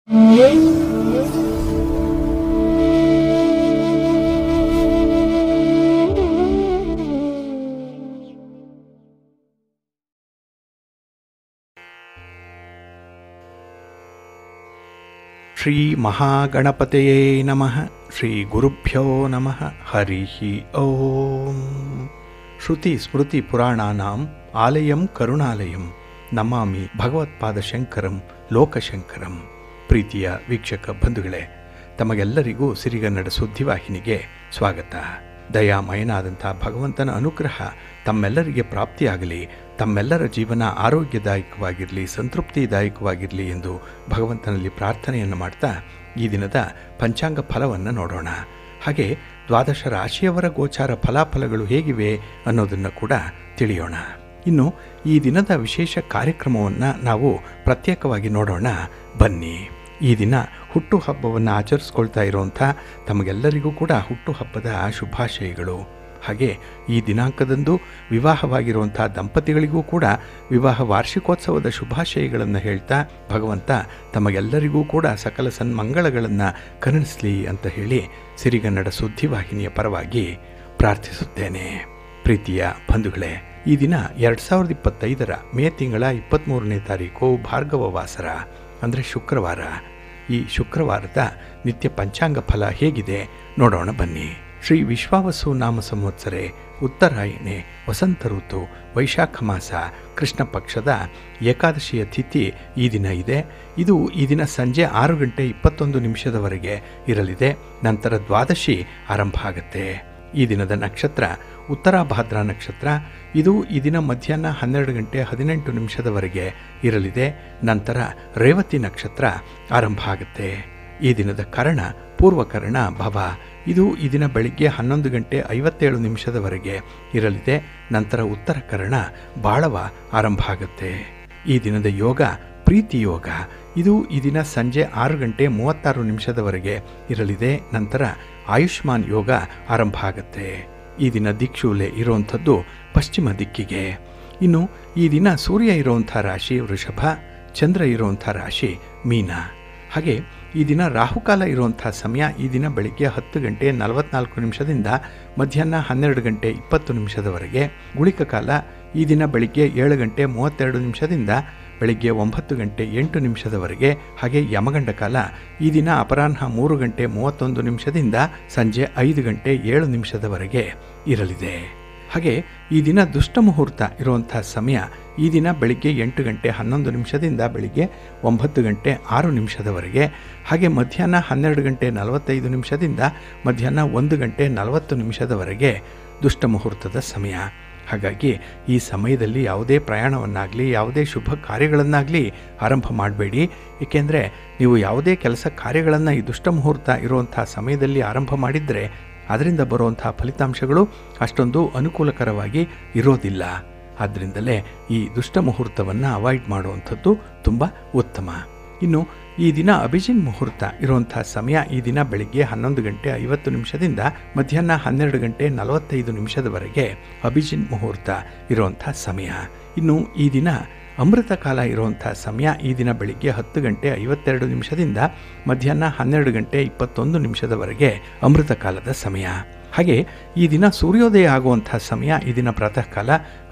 ಶ್ರೀ ಮಹಾಗಣಪತಯೇ ನಮಃ. ಶ್ರೀ ಗುರುಭ್ಯೋ ನಮಃ. ಹರಿ ಓಂ. ಶ್ರುತಿ ಸ್ಮೃತಿ ಪುರಾಣಾನಾಂ ಆಲಯಂ ಕರುಣಾಲಯಂ ನಮಾಮಿ ಭಗವತ್ಪಾದಶಂಕರಂ ಲೋಕಶಂಕರಂ. ಪ್ರೀತಿಯ ವೀಕ್ಷಕ ಬಂಧುಗಳೇ, ತಮಗೆಲ್ಲರಿಗೂ ಸಿರಿಗನ್ನಡ ಸುದ್ದಿವಾಹಿನಿಗೆ ಸ್ವಾಗತ. ದಯಾಮಯನಾದಂಥ ಭಗವಂತನ ಅನುಗ್ರಹ ತಮ್ಮೆಲ್ಲರಿಗೆ ಪ್ರಾಪ್ತಿಯಾಗಲಿ, ತಮ್ಮೆಲ್ಲರ ಜೀವನ ಆರೋಗ್ಯದಾಯಕವಾಗಿರಲಿ, ಸಂತೃಪ್ತಿದಾಯಕವಾಗಿರಲಿ ಎಂದು ಭಗವಂತನಲ್ಲಿ ಪ್ರಾರ್ಥನೆಯನ್ನು ಮಾಡ್ತಾ ಈ ದಿನದ ಪಂಚಾಂಗ ಫಲವನ್ನು ನೋಡೋಣ. ಹಾಗೆ ದ್ವಾದಶ ರಾಶಿಯವರ ಗೋಚಾರ ಫಲಾಫಲಗಳು ಹೇಗಿವೆ ಅನ್ನೋದನ್ನು ಕೂಡ ತಿಳಿಯೋಣ. ಇನ್ನು ಈ ದಿನದ ವಿಶೇಷ ಕಾರ್ಯಕ್ರಮವನ್ನು ನಾವು ಪ್ರತ್ಯೇಕವಾಗಿ ನೋಡೋಣ ಬನ್ನಿ. ಈ ದಿನ ಹುಟ್ಟುಹಬ್ಬವನ್ನು ಆಚರಿಸ್ಕೊಳ್ತಾ ಇರುವಂಥ ತಮಗೆಲ್ಲರಿಗೂ ಕೂಡ ಹುಟ್ಟುಹಬ್ಬದ ಶುಭಾಶಯಗಳು. ಹಾಗೆ ಈ ದಿನಾಂಕದಂದು ವಿವಾಹವಾಗಿರುವಂಥ ದಂಪತಿಗಳಿಗೂ ಕೂಡ ವಿವಾಹ ವಾರ್ಷಿಕೋತ್ಸವದ ಶುಭಾಶಯಗಳನ್ನು ಹೇಳ್ತಾ ಭಗವಂತ ತಮಗೆಲ್ಲರಿಗೂ ಕೂಡ ಸಕಲ ಸನ್ಮಂಗಳಗಳನ್ನು ಕರುಣಿಸಲಿ ಅಂತ ಹೇಳಿ ಸಿರಿಗನ್ನಡ ಸುದ್ದಿವಾಹಿನಿಯ ಪರವಾಗಿ ಪ್ರಾರ್ಥಿಸುತ್ತೇನೆ. ಪ್ರೀತಿಯ ಬಂಧುಗಳೇ, ಈ ದಿನ 2025 ಮೇ ತಿಂಗಳ 23ನೇ ತಾರೀಕು ಭಾರ್ಗವ ವಾಸರ ಅಂದರೆ ಶುಕ್ರವಾರ. ಈ ಶುಕ್ರವಾರದ ನಿತ್ಯ ಪಂಚಾಂಗ ಫಲ ಹೇಗಿದೆ ನೋಡೋಣ ಬನ್ನಿ. ಶ್ರೀ ವಿಶ್ವಾವಸು ನಾಮ ಸಂವತ್ಸರೆ ಉತ್ತರಾಯಣೆ ವಸಂತ ಋತು ವೈಶಾಖ ಮಾಸ ಕೃಷ್ಣ ಪಕ್ಷದ ಏಕಾದಶಿಯ ತಿಥಿ ಈ ದಿನ ಇದೆ. ಇದು ಈ ದಿನ ಸಂಜೆ 6:21 ಇರಲಿದೆ. ನಂತರ ದ್ವಾದಶಿ ಆರಂಭ ಆಗುತ್ತೆ. ಈ ದಿನದ ನಕ್ಷತ್ರ ಉತ್ತರಾಭಾದ್ರ ನಕ್ಷತ್ರ. ಇದು ಈ ದಿನ ಮಧ್ಯಾಹ್ನ 12:18 ಇರಲಿದೆ. ನಂತರ ರೇವತಿ ನಕ್ಷತ್ರ ಆರಂಭ ಆಗುತ್ತೆ. ಈ ದಿನದ ಕರ್ಣ ಪೂರ್ವಕರ್ಣ ಭವ. ಇದು ಈ ದಿನ ಬೆಳಿಗ್ಗೆ 11:57 ಇರಲಿದೆ. ನಂತರ ಉತ್ತರ ಕರ್ಣ ಬಾಳವ ಆರಂಭ ಆಗುತ್ತೆ. ಈ ದಿನದ ಯೋಗ ಪ್ರೀತಿ ಯೋಗ. ಇದು ಈ ದಿನ ಸಂಜೆ 6:36 ಇರಲಿದೆ. ನಂತರ ಆಯುಷ್ಮಾನ್ ಯೋಗ ಆರಂಭ ಆಗುತ್ತೆ. ಈ ದಿನ ದಿಕ್ಷೂಲೆ ಇರುವಂಥದ್ದು ಪಶ್ಚಿಮ ದಿಕ್ಕಿಗೆ. ಇನ್ನು ಈ ದಿನ ಸೂರ್ಯ ಇರುವಂಥ ರಾಶಿ ವೃಷಭ, ಚಂದ್ರ ಇರುವಂಥ ರಾಶಿ ಮೀನ. ಹಾಗೆ ಈ ದಿನ ರಾಹುಕಾಲ ಇರುವಂಥ ಸಮಯ ಈ ದಿನ ಬೆಳಿಗ್ಗೆ 10:44 ಮಧ್ಯಾಹ್ನ 12:20 ಗುಳಿಕ ಕಾಲ ಈ ದಿನ ಬೆಳಿಗ್ಗೆ 7:32 ಬೆಳಿಗ್ಗೆ 9:08 ಹಾಗೆ ಯಮಗಂಡ ಕಾಲ ಈ ದಿನ ಅಪರಾಹ್ನ 3:31 ಸಂಜೆ 5:07 ಇರಲಿದೆ. ಹಾಗೆ ಈ ದಿನ ದುಷ್ಟ ಮುಹೂರ್ತ ಇರುವಂಥ ಸಮಯ ಈ ದಿನ ಬೆಳಿಗ್ಗೆ 8:11 ಬೆಳಿಗ್ಗೆ 9:06 ಹಾಗೆ ಮಧ್ಯಾಹ್ನ 12:45 ಮಧ್ಯಾಹ್ನ 1:40 ದುಷ್ಟ ಮುಹೂರ್ತದ ಸಮಯ. ಹಾಗಾಗಿ ಈ ಸಮಯದಲ್ಲಿ ಯಾವುದೇ ಪ್ರಯಾಣವನ್ನಾಗಲಿ ಯಾವುದೇ ಶುಭ ಕಾರ್ಯಗಳನ್ನಾಗಲಿ ಆರಂಭ ಮಾಡಬೇಡಿ. ಏಕೆಂದರೆ ನೀವು ಯಾವುದೇ ಕೆಲಸ ಕಾರ್ಯಗಳನ್ನು ಈ ದುಷ್ಟ ಮುಹೂರ್ತ ಇರುವಂಥ ಸಮಯದಲ್ಲಿ ಆರಂಭ ಮಾಡಿದರೆ ಅದರಿಂದ ಬರುವಂಥ ಫಲಿತಾಂಶಗಳು ಅಷ್ಟೊಂದು ಅನುಕೂಲಕರವಾಗಿ ಇರೋದಿಲ್ಲ. ಆದ್ದರಿಂದಲೇ ಈ ದುಷ್ಟ ಮುಹೂರ್ತವನ್ನು ಅವಾಯ್ಡ್ ಮಾಡುವಂಥದ್ದು ತುಂಬ ಉತ್ತಮ. ಇನ್ನು ಈ ದಿನ ಅಭಿಜಿನ್ ಮುಹೂರ್ತ ಇರುವಂಥ ಸಮಯ ಈ ದಿನ ಬೆಳಿಗ್ಗೆ 11:50 ಮಧ್ಯಾಹ್ನ 12:45 ಅಭಿಜಿನ್ ಮುಹೂರ್ತ ಇರುವಂಥ ಸಮಯ. ಇನ್ನು ಈ ದಿನ ಅಮೃತ ಕಾಲ ಇರುವಂಥ ಸಮಯ ಈ ದಿನ ಬೆಳಿಗ್ಗೆ 10:52 ಮಧ್ಯಾಹ್ನ 12:21 ಅಮೃತ ಕಾಲದ ಸಮಯ. ಹಾಗೆ ಈ ದಿನ ಸೂರ್ಯೋದಯ ಆಗುವಂಥ ಸಮಯ ಈ ದಿನ ಪ್ರಾತಃ ಕಾಲ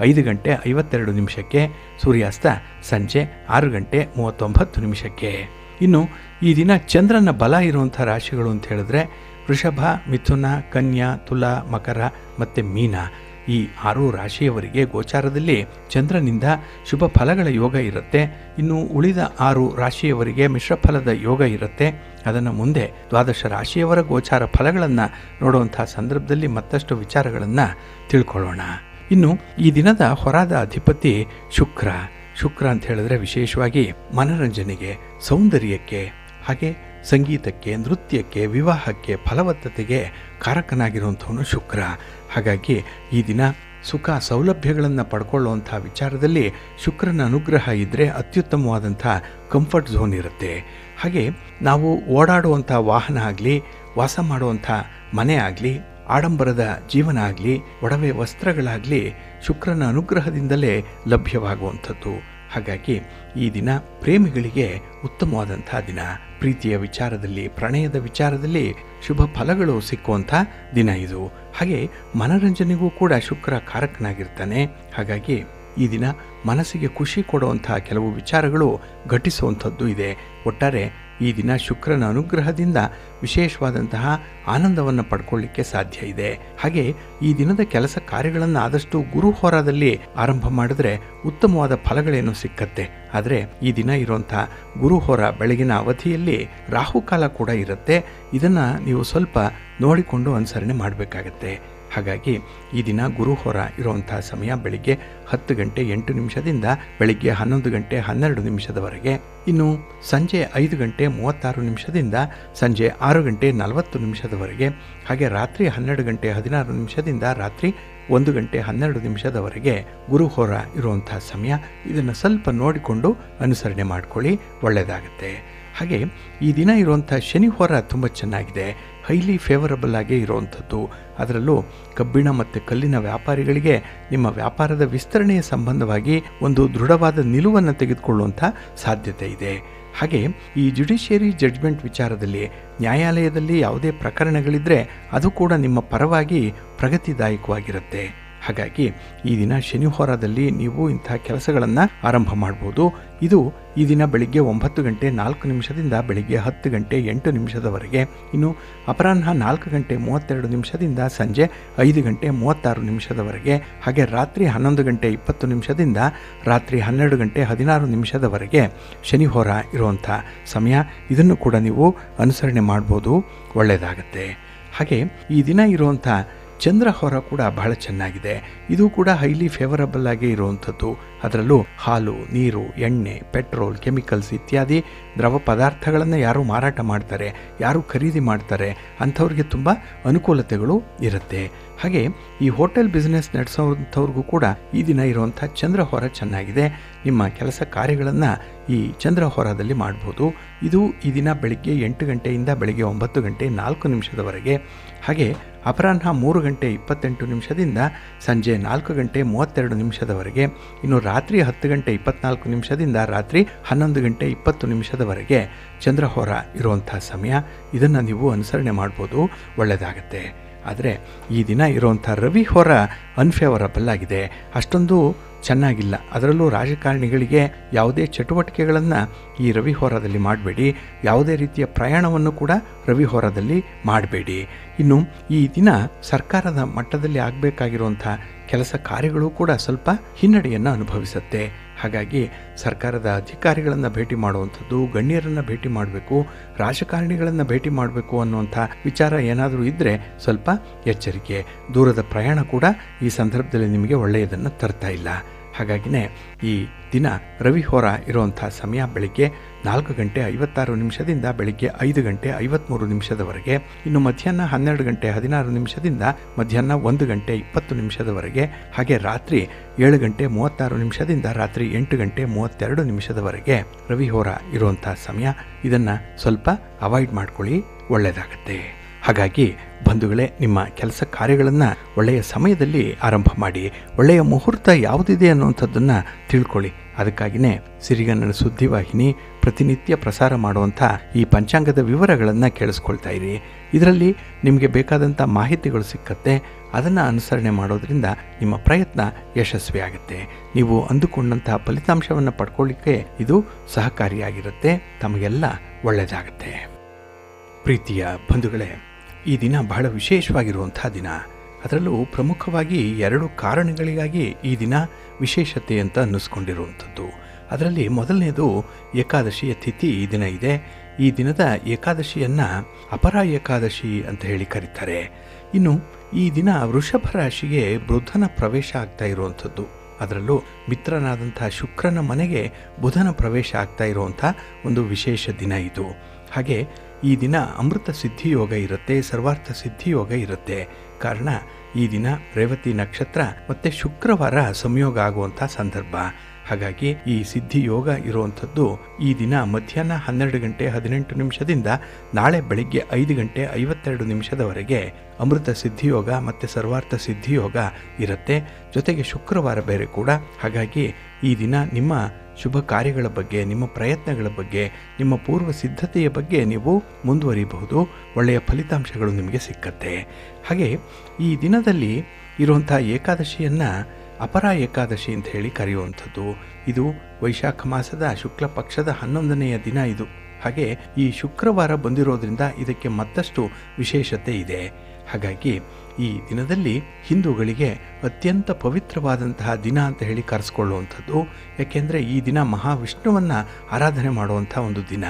5:52 ಸೂರ್ಯಾಸ್ತ ಸಂಜೆ 6:39. ಇನ್ನು ಈ ದಿನ ಚಂದ್ರನ ಬಲ ಇರುವಂಥ ರಾಶಿಗಳು ಅಂತ ಹೇಳಿದ್ರೆ ವೃಷಭ, ಮಿಥುನ, ಕನ್ಯಾ, ತುಲಾ, ಮಕರ ಮತ್ತು ಮೀನ. ಈ 6 ರಾಶಿಯವರಿಗೆ ಗೋಚಾರದಲ್ಲಿ ಚಂದ್ರನಿಂದ ಶುಭ ಫಲಗಳ ಯೋಗ ಇರುತ್ತೆ. ಇನ್ನು ಉಳಿದ 6 ರಾಶಿಯವರಿಗೆ ಮಿಶ್ರ ಫಲದ ಯೋಗ ಇರುತ್ತೆ. ಅದನ್ನು ಮುಂದೆ ದ್ವಾದಶ ರಾಶಿಯವರ ಗೋಚಾರ ಫಲಗಳನ್ನು ನೋಡುವಂಥ ಸಂದರ್ಭದಲ್ಲಿ ಮತ್ತಷ್ಟು ವಿಚಾರಗಳನ್ನು ತಿಳ್ಕೊಳ್ಳೋಣ. ಇನ್ನು ಈ ದಿನದ ಹೊರಾದ ಅಧಿಪತಿ ಶುಕ್ರ. ಶುಕ್ರ ಅಂತ ಹೇಳಿದ್ರೆ ವಿಶೇಷವಾಗಿ ಮನರಂಜನೆಗೆ, ಸೌಂದರ್ಯಕ್ಕೆ, ಹಾಗೆ ಸಂಗೀತಕ್ಕೆ, ನೃತ್ಯಕ್ಕೆ, ವಿವಾಹಕ್ಕೆ, ಫಲವತ್ತತೆಗೆ ಕಾರಕನಾಗಿರುವಂಥವನು ಶುಕ್ರ. ಹಾಗಾಗಿ ಈ ದಿನ ಸುಖ ಸೌಲಭ್ಯಗಳನ್ನು ಪಡ್ಕೊಳ್ಳುವಂಥ ವಿಚಾರದಲ್ಲಿ ಶುಕ್ರನ ಅನುಗ್ರಹ ಇದ್ದರೆ ಅತ್ಯುತ್ತಮವಾದಂಥ ಕಂಫರ್ಟ್ ಝೋನ್ ಇರುತ್ತೆ. ಹಾಗೆ ನಾವು ಓಡಾಡುವಂಥ ವಾಹನ ಆಗಲಿ, ವಾಸ ಮಾಡುವಂಥ ಮನೆ ಆಗಲಿ, ಆಡಂಬರದ ಜೀವನ ಆಗಲಿ, ಒಡವೆ ವಸ್ತ್ರಗಳಾಗಲಿ ಶುಕ್ರನ ಅನುಗ್ರಹದಿಂದಲೇ ಲಭ್ಯವಾಗುವಂಥದ್ದು. ಹಾಗಾಗಿ ಈ ದಿನ ಪ್ರೇಮಿಗಳಿಗೆ ಉತ್ತಮವಾದಂಥ ದಿನ. ಪ್ರೀತಿಯ ವಿಚಾರದಲ್ಲಿ, ಪ್ರಣಯದ ವಿಚಾರದಲ್ಲಿ ಶುಭ ಫಲಗಳು ಸಿಕ್ಕುವಂಥ ದಿನ ಇದು. ಹಾಗೆ ಮನರಂಜನೆಗೂ ಕೂಡ ಶುಕ್ರ ಕಾರಕನಾಗಿರ್ತಾನೆ. ಹಾಗಾಗಿ ಈ ದಿನ ಮನಸ್ಸಿಗೆ ಖುಷಿ ಕೊಡುವಂಥ ಕೆಲವು ವಿಚಾರಗಳು ಘಟಿಸುವಂಥದ್ದು ಇದೆ. ಒಟ್ಟಾರೆ ಈ ದಿನ ಶುಕ್ರನ ಅನುಗ್ರಹದಿಂದ ವಿಶೇಷವಾದಂತಹ ಆನಂದವನ್ನು ಪಡ್ಕೊಳ್ಳಿಕ್ಕೆ ಸಾಧ್ಯ ಇದೆ. ಹಾಗೆ ಈ ದಿನದ ಕೆಲಸ ಕಾರ್ಯಗಳನ್ನು ಆದಷ್ಟು ಗುರು ಹೋರಾದಲ್ಲಿ ಆರಂಭ ಮಾಡಿದ್ರೆ ಉತ್ತಮವಾದ ಫಲಗಳೇನು ಸಿಕ್ಕತ್ತೆ. ಆದರೆ ಈ ದಿನ ಇರುವಂಥ ಗುರು ಹೋರ ಬೆಳಗಿನ ಅವಧಿಯಲ್ಲಿ ರಾಹುಕಾಲ ಕೂಡ ಇರುತ್ತೆ. ಇದನ್ನು ನೀವು ಸ್ವಲ್ಪ ನೋಡಿಕೊಂಡು ಅನುಸರಣೆ ಮಾಡಬೇಕಾಗತ್ತೆ. ಹಾಗಾಗಿ ಈ ದಿನ ಗುರುಹೋರ ಇರುವಂಥ ಸಮಯ ಬೆಳಿಗ್ಗೆ 10 ಗಂಟೆ 8 ನಿಮಿಷದಿಂದ ಬೆಳಿಗ್ಗೆ 11 ಗಂಟೆ 12 ನಿಮಿಷದವರೆಗೆ. ಇನ್ನು ಸಂಜೆ 5 ಗಂಟೆ 36 ನಿಮಿಷದಿಂದ ಸಂಜೆ 6 ಗಂಟೆ 40 ನಿಮಿಷದವರೆಗೆ. ಹಾಗೆ ರಾತ್ರಿ 12 ಗಂಟೆ 16 ನಿಮಿಷದಿಂದ ರಾತ್ರಿ 1 ಗಂಟೆ 12 ನಿಮಿಷದವರೆಗೆ ಗುರುಹೋರ ಇರುವಂಥ ಸಮಯ. ಇದನ್ನು ಸ್ವಲ್ಪ ನೋಡಿಕೊಂಡು ಅನುಸರಣೆ ಮಾಡ್ಕೊಳ್ಳಿ, ಒಳ್ಳೆಯದಾಗುತ್ತೆ. ಹಾಗೆ ಈ ದಿನ ಇರುವಂಥ ಶನಿ ಹೋರ ತುಂಬ ಚೆನ್ನಾಗಿದೆ, ಹೈಲಿ ಫೇವರಬಲ್ ಆಗೇ ಇರುವಂಥದ್ದು. ಅದರಲ್ಲೂ ಕಬ್ಬಿಣ ಮತ್ತು ಕಲ್ಲಿನ ವ್ಯಾಪಾರಿಗಳಿಗೆ ನಿಮ್ಮ ವ್ಯಾಪಾರದ ವಿಸ್ತರಣೆಯ ಸಂಬಂಧವಾಗಿ ಒಂದು ದೃಢವಾದ ನಿಲುವನ್ನು ತೆಗೆದುಕೊಳ್ಳುವಂಥ ಸಾಧ್ಯತೆ ಇದೆ. ಹಾಗೆ ಈ ಜುಡಿಷಿಯರಿ ಜಡ್ಜ್ಮೆಂಟ್ ವಿಚಾರದಲ್ಲಿ, ನ್ಯಾಯಾಲಯದಲ್ಲಿ ಯಾವುದೇ ಪ್ರಕರಣಗಳಿದ್ದರೆ ಅದು ಕೂಡ ನಿಮ್ಮ ಪರವಾಗಿ ಪ್ರಗತಿದಾಯಕವಾಗಿರುತ್ತೆ. ಹಾಗಾಗಿ ಈ ದಿನ ಶನಿ ಹೋರಾದಲ್ಲಿ ನೀವು ಇಂಥ ಕೆಲಸಗಳನ್ನು ಆರಂಭ ಮಾಡ್ಬೋದು. ಇದು ಈ ದಿನ ಬೆಳಿಗ್ಗೆ 9 ಗಂಟೆ 4 ನಿಮಿಷದಿಂದ ಬೆಳಿಗ್ಗೆ 10 ಗಂಟೆ 8 ನಿಮಿಷದವರೆಗೆ. ಇನ್ನು ಅಪರಾಹ್ನ 4 ಗಂಟೆ 32 ನಿಮಿಷದಿಂದ ಸಂಜೆ 5 ಗಂಟೆ 36 ನಿಮಿಷದವರೆಗೆ. ಹಾಗೆ ರಾತ್ರಿ 11 ಗಂಟೆ 20 ನಿಮಿಷದಿಂದ ರಾತ್ರಿ 12 ಗಂಟೆ 16 ನಿಮಿಷದವರೆಗೆ ಶನಿ ಹೋರ ಇರುವಂಥ ಸಮಯ. ಇದನ್ನು ಕೂಡ ನೀವು ಅನುಸರಣೆ ಮಾಡ್ಬೋದು, ಒಳ್ಳೆಯದಾಗತ್ತೆ. ಹಾಗೆ ಈ ದಿನ ಇರುವಂಥ ಚಂದ್ರ ಹೋರ ಕೂಡ ಬಹಳ ಚೆನ್ನಾಗಿದೆ. ಇದು ಕೂಡ ಹೈಲಿ ಫೇವರಬಲ್ ಆಗೇ ಇರುವಂಥದ್ದು. ಅದರಲ್ಲೂ ಹಾಲು, ನೀರು, ಎಣ್ಣೆ, ಪೆಟ್ರೋಲ್, ಕೆಮಿಕಲ್ಸ್ ಇತ್ಯಾದಿ ದ್ರವ ಪದಾರ್ಥಗಳನ್ನು ಯಾರು ಮಾರಾಟ ಮಾಡ್ತಾರೆ, ಯಾರು ಖರೀದಿ ಮಾಡ್ತಾರೆ ಅಂಥವ್ರಿಗೆ ತುಂಬ ಅನುಕೂಲತೆಗಳು ಇರುತ್ತೆ. ಹಾಗೆ ಈ ಹೋಟೆಲ್ ಬಿಸ್ನೆಸ್ ನಡೆಸೋವಂಥವ್ರಿಗೂ ಕೂಡ ಈ ದಿನ ಇರುವಂಥ ಚಂದ್ರ ಹೋರ ಚೆನ್ನಾಗಿದೆ. ನಿಮ್ಮ ಕೆಲಸ ಕಾರ್ಯಗಳನ್ನು ಈ ಚಂದ್ರ ಹೋರದಲ್ಲಿ ಮಾಡ್ಬೋದು. ಇದು ಈ ದಿನ ಬೆಳಿಗ್ಗೆ 8 ಗಂಟೆಯಿಂದ ಬೆಳಿಗ್ಗೆ 9 ಗಂಟೆ 4 ನಿಮಿಷದವರೆಗೆ. ಹಾಗೆ ಅಪರಾಹ್ನ 3 ಗಂಟೆ 28 ನಿಮಿಷದಿಂದ ಸಂಜೆ 4 ಗಂಟೆ 32 ನಿಮಿಷದವರೆಗೆ. ಇನ್ನು ರಾತ್ರಿ 10 ಗಂಟೆ 24 ನಿಮಿಷದಿಂದ ರಾತ್ರಿ 11 ಗಂಟೆ 20 ನಿಮಿಷದವರೆಗೆ ಚಂದ್ರಹೋರ ಇರುವಂಥ ಸಮಯ. ಇದನ್ನು ನೀವು ಅನುಸರಣೆ ಮಾಡ್ಬೋದು, ಒಳ್ಳೆಯದಾಗತ್ತೆ. ಆದರೆ ಈ ದಿನ ಇರುವಂಥ ರವಿ ಹೋರ ಅನ್ಫೇವರಬಲ್ ಆಗಿದೆ, ಅಷ್ಟೊಂದು ಚೆನ್ನಾಗಿಲ್ಲ. ಅದರಲ್ಲೂ ರಾಜಕಾರಣಿಗಳಿಗೆ ಯಾವುದೇ ಚಟುವಟಿಕೆಗಳನ್ನು ಈ ರವಿ ಹೋರಾದಲ್ಲಿ ಮಾಡಬೇಡಿ. ಯಾವುದೇ ರೀತಿಯ ಪ್ರಯಾಣವನ್ನು ಕೂಡ ರವಿ ಹೋರಾದಲ್ಲಿ ಮಾಡಬೇಡಿ. ಇನ್ನು ಈ ದಿನ ಸರ್ಕಾರದ ಮಟ್ಟದಲ್ಲಿ ಆಗಬೇಕಾಗಿರುವಂಥ ಕೆಲಸ ಕಾರ್ಯಗಳು ಕೂಡ ಸ್ವಲ್ಪ ಹಿನ್ನಡೆಯನ್ನು ಅನುಭವಿಸುತ್ತೆ. ಹಾಗಾಗಿ ಸರ್ಕಾರದ ಅಧಿಕಾರಿಗಳನ್ನು ಭೇಟಿ ಮಾಡುವಂಥದ್ದು, ಗಣ್ಯರನ್ನು ಭೇಟಿ ಮಾಡಬೇಕು, ರಾಜಕಾರಣಿಗಳನ್ನು ಭೇಟಿ ಮಾಡಬೇಕು ಅನ್ನುವಂಥ ವಿಚಾರ ಏನಾದರೂ ಇದ್ದರೆ ಸ್ವಲ್ಪ ಎಚ್ಚರಿಕೆ. ದೂರದ ಪ್ರಯಾಣ ಕೂಡ ಈ ಸಂದರ್ಭದಲ್ಲಿ ನಿಮಗೆ ಒಳ್ಳೆಯದನ್ನು ತರ್ತಾ ಇಲ್ಲ. ಹಾಗಾಗಿನೇ ಈ ದಿನ ರವಿ ಹೋರ ಇರುವಂಥ ಸಮಯ ಬೆಳಿಗ್ಗೆ 4 ಗಂಟೆ 56 ನಿಮಿಷದಿಂದ ಬೆಳಿಗ್ಗೆ 5 ಗಂಟೆ 53 ನಿಮಿಷದವರೆಗೆ. ಇನ್ನು ಮಧ್ಯಾಹ್ನ 12 ಗಂಟೆ 16 ನಿಮಿಷದಿಂದ ಮಧ್ಯಾಹ್ನ 1 ಗಂಟೆ 20 ನಿಮಿಷದವರೆಗೆ. ಹಾಗೆ ರಾತ್ರಿ 7 ಗಂಟೆ 36 ನಿಮಿಷದಿಂದ ರಾತ್ರಿ 8 ಗಂಟೆ 32 ನಿಮಿಷದವರೆಗೆ ರವಿ ಹೋರ ಇರುವಂಥ ಸಮಯ. ಇದನ್ನು ಸ್ವಲ್ಪ ಅವಾಯ್ಡ್ ಮಾಡ್ಕೊಳ್ಳಿ, ಒಳ್ಳೆಯದಾಗತ್ತೆ. ಹಾಗಾಗಿ ಬಂಧುಗಳೇ, ನಿಮ್ಮ ಕೆಲಸ ಕಾರ್ಯಗಳನ್ನು ಒಳ್ಳೆಯ ಸಮಯದಲ್ಲಿ ಆರಂಭ ಮಾಡಿ. ಒಳ್ಳೆಯ ಮುಹೂರ್ತ ಯಾವುದಿದೆ ಅನ್ನುವಂಥದ್ದನ್ನು ತಿಳ್ಕೊಳ್ಳಿ. ಅದಕ್ಕಾಗಿಯೇ ಸಿರಿಗನ್ನಡ ಸುದ್ದಿವಾಹಿನಿ ಪ್ರತಿನಿತ್ಯ ಪ್ರಸಾರ ಮಾಡುವಂಥ ಈ ಪಂಚಾಂಗದ ವಿವರಗಳನ್ನು ಕೇಳಿಸ್ಕೊಳ್ತಾ ಇರಿ. ಇದರಲ್ಲಿ ನಿಮಗೆ ಬೇಕಾದಂಥ ಮಾಹಿತಿಗಳು ಸಿಕ್ಕತ್ತೆ. ಅದನ್ನು ಅನುಸರಣೆ ಮಾಡೋದ್ರಿಂದ ನಿಮ್ಮ ಪ್ರಯತ್ನ ಯಶಸ್ವಿಯಾಗುತ್ತೆ. ನೀವು ಅಂದುಕೊಂಡಂಥ ಫಲಿತಾಂಶವನ್ನು ಪಡ್ಕೊಳ್ಳಿಕ್ಕೆ ಇದು ಸಹಕಾರಿಯಾಗಿರುತ್ತೆ. ತಮಗೆಲ್ಲ ಒಳ್ಳೆಯದಾಗುತ್ತೆ. ಪ್ರೀತಿಯ ಬಂಧುಗಳೇ, ಈ ದಿನ ಬಹಳ ವಿಶೇಷವಾಗಿರುವಂಥ ದಿನ. ಅದರಲ್ಲೂ ಪ್ರಮುಖವಾಗಿ 2 ಕಾರಣಗಳಿಗಾಗಿ ಈ ದಿನ ವಿಶೇಷತೆ ಅಂತ ಅನ್ನಿಸ್ಕೊಂಡಿರುವಂಥದ್ದು. ಅದರಲ್ಲಿ ಮೊದಲನೇದು ಏಕಾದಶಿಯ ತಿಥಿ ಈ ದಿನ ಇದೆ. ಈ ದಿನದ ಏಕಾದಶಿಯನ್ನು ಅಪರ ಏಕಾದಶಿ ಅಂತ ಹೇಳಿ ಕರೀತಾರೆ. ಇನ್ನು ಈ ದಿನ ವೃಷಭ ರಾಶಿಗೆ ಬುಧನ ಪ್ರವೇಶ ಆಗ್ತಾ ಇರುವಂಥದ್ದು. ಅದರಲ್ಲೂ ಮಿತ್ರನಾದಂಥ ಶುಕ್ರನ ಮನೆಗೆ ಬುಧನ ಪ್ರವೇಶ ಆಗ್ತಾ ಇರುವಂಥ ಒಂದು ವಿಶೇಷ ದಿನ ಇದು. ಹಾಗೆ ಈ ದಿನ ಅಮೃತ ಸಿದ್ಧಿಯೋಗ ಇರುತ್ತೆ, ಸರ್ವಾರ್ಥ ಸಿದ್ಧಿಯೋಗ ಇರುತ್ತೆ. ಕಾರಣ ಈ ದಿನ ರೇವತಿ ನಕ್ಷತ್ರ ಮತ್ತು ಶುಕ್ರವಾರ ಸಂಯೋಗ ಆಗುವಂಥ ಸಂದರ್ಭ. ಹಾಗಾಗಿ ಈ ಸಿದ್ಧಿಯೋಗ ಇರುವಂಥದ್ದು ಈ ದಿನ ಮಧ್ಯಾಹ್ನ 12 ಗಂಟೆ 18 ನಿಮಿಷದಿಂದ ನಾಳೆ ಬೆಳಿಗ್ಗೆ 5 ಗಂಟೆ 52 ನಿಮಿಷದವರೆಗೆ ಅಮೃತ ಸಿದ್ಧಿಯೋಗ ಮತ್ತು ಸರ್ವಾರ್ಥ ಸಿದ್ಧಿಯೋಗ ಇರುತ್ತೆ. ಜೊತೆಗೆ ಶುಕ್ರವಾರ ಬೇರೆ ಕೂಡ. ಹಾಗಾಗಿ ಈ ದಿನ ನಿಮ್ಮ ಶುಭ ಕಾರ್ಯಗಳ ಬಗ್ಗೆ, ನಿಮ್ಮ ಪ್ರಯತ್ನಗಳ ಬಗ್ಗೆ, ನಿಮ್ಮ ಪೂರ್ವ ಸಿದ್ಧತೆಯ ಬಗ್ಗೆ ನೀವು ಮುಂದುವರಿಬಹುದು. ಒಳ್ಳೆಯ ಫಲಿತಾಂಶಗಳು ನಿಮಗೆ ಸಿಕ್ಕತ್ತೆ. ಹಾಗೆ ಈ ದಿನದಲ್ಲಿ ಇರುವಂಥ ಏಕಾದಶಿಯನ್ನು ಅಪರ ಏಕಾದಶಿ ಅಂತ ಹೇಳಿ ಕರೆಯುವಂಥದ್ದು. ಇದು ವೈಶಾಖ ಮಾಸದ ಶುಕ್ಲ ಪಕ್ಷದ 11ನೆಯ ದಿನ ಇದು. ಹಾಗೆ ಈ ಶುಕ್ರವಾರ ಬಂದಿರೋದ್ರಿಂದ ಇದಕ್ಕೆ ಮತ್ತಷ್ಟು ವಿಶೇಷತೆ ಇದೆ. ಹಾಗಾಗಿ ಈ ದಿನದಲ್ಲಿ ಹಿಂದೂಗಳಿಗೆ ಅತ್ಯಂತ ಪವಿತ್ರವಾದಂತಹ ದಿನ ಅಂತ ಹೇಳಿ ಕರೆಸ್ಕೊಳ್ಳುವಂಥದ್ದು. ಯಾಕೆಂದರೆ ಈ ದಿನ ಮಹಾವಿಷ್ಣುವನ್ನು ಆರಾಧನೆ ಮಾಡುವಂಥ ಒಂದು ದಿನ.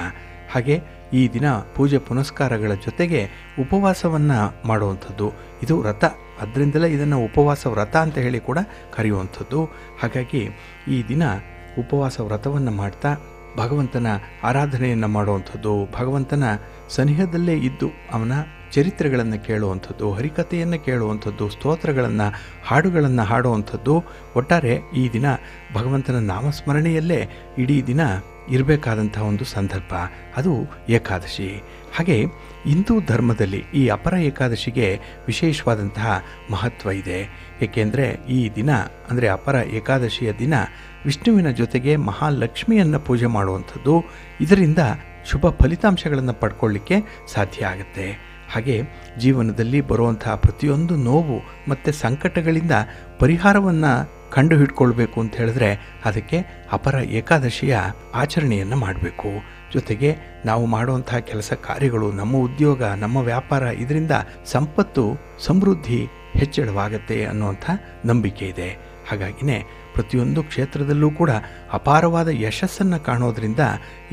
ಹಾಗೆ ಈ ದಿನ ಪೂಜೆ ಪುನಸ್ಕಾರಗಳ ಜೊತೆಗೆ ಉಪವಾಸವನ್ನು ಮಾಡುವಂಥದ್ದು. ಇದು ವ್ರತ, ಅದರಿಂದಲೇ ಇದನ್ನು ಉಪವಾಸ ವ್ರತ ಅಂತ ಹೇಳಿ ಕೂಡ ಕರೆಯುವಂಥದ್ದು. ಹಾಗಾಗಿ ಈ ದಿನ ಉಪವಾಸ ವ್ರತವನ್ನು ಮಾಡ್ತಾ ಭಗವಂತನ ಆರಾಧನೆಯನ್ನು ಮಾಡುವಂಥದ್ದು, ಭಗವಂತನ ಸನಿಹದಲ್ಲೇ ಇದ್ದು ಅವನ ಚರಿತ್ರೆಗಳನ್ನು ಕೇಳುವಂಥದ್ದು, ಹರಿಕಥೆಯನ್ನು ಕೇಳುವಂಥದ್ದು, ಸ್ತೋತ್ರಗಳನ್ನು, ಹಾಡುಗಳನ್ನು ಹಾಡುವಂಥದ್ದು. ಒಟ್ಟಾರೆ ಈ ದಿನ ಭಗವಂತನ ನಾಮಸ್ಮರಣೆಯಲ್ಲೇ ಇಡೀ ದಿನ ಇರಬೇಕಾದಂತಹ ಒಂದು ಸಂದರ್ಭ, ಅದು ಏಕಾದಶಿ. ಹಾಗೆ ಹಿಂದೂ ಧರ್ಮದಲ್ಲಿ ಈ ಅಪರ ಏಕಾದಶಿಗೆ ವಿಶೇಷವಾದಂತಹ ಮಹತ್ವ ಇದೆ. ಏಕೆಂದರೆ ಈ ದಿನ ಅಂದರೆ ಅಪರ ಏಕಾದಶಿಯ ದಿನ ವಿಷ್ಣುವಿನ ಜೊತೆಗೆ ಮಹಾಲಕ್ಷ್ಮಿಯನ್ನು ಪೂಜೆ ಮಾಡುವಂಥದ್ದು. ಇದರಿಂದ ಶುಭ ಫಲಿತಾಂಶಗಳನ್ನು ಪಡ್ಕೊಳ್ಳಿಕ್ಕೆ ಸಾಧ್ಯ ಆಗುತ್ತೆ. ಹಾಗೆ ಜೀವನದಲ್ಲಿ ಬರುವಂತಹ ಪ್ರತಿಯೊಂದು ನೋವು ಮತ್ತು ಸಂಕಟಗಳಿಂದ ಪರಿಹಾರವನ್ನು ಕಂಡು ಹಿಡ್ಕೊಳ್ಬೇಕು ಅಂತ ಹೇಳಿದ್ರೆ ಅದಕ್ಕೆ ಅಪರ ಏಕಾದಶಿಯ ಆಚರಣೆಯನ್ನು ಮಾಡಬೇಕು. ಜೊತೆಗೆ ನಾವು ಮಾಡುವಂತಹ ಕೆಲಸ ಕಾರ್ಯಗಳು, ನಮ್ಮ ಉದ್ಯೋಗ, ನಮ್ಮ ವ್ಯಾಪಾರ, ಇದರಿಂದ ಸಂಪತ್ತು ಸಮೃದ್ಧಿ ಹೆಚ್ಚಳವಾಗತ್ತೆ ಅನ್ನುವಂಥ ನಂಬಿಕೆ ಇದೆ. ಹಾಗಾಗಿನೇ ಪ್ರತಿಯೊಂದು ಕ್ಷೇತ್ರದಲ್ಲೂ ಕೂಡ ಅಪಾರವಾದ ಯಶಸ್ಸನ್ನು ಕಾಣೋದ್ರಿಂದ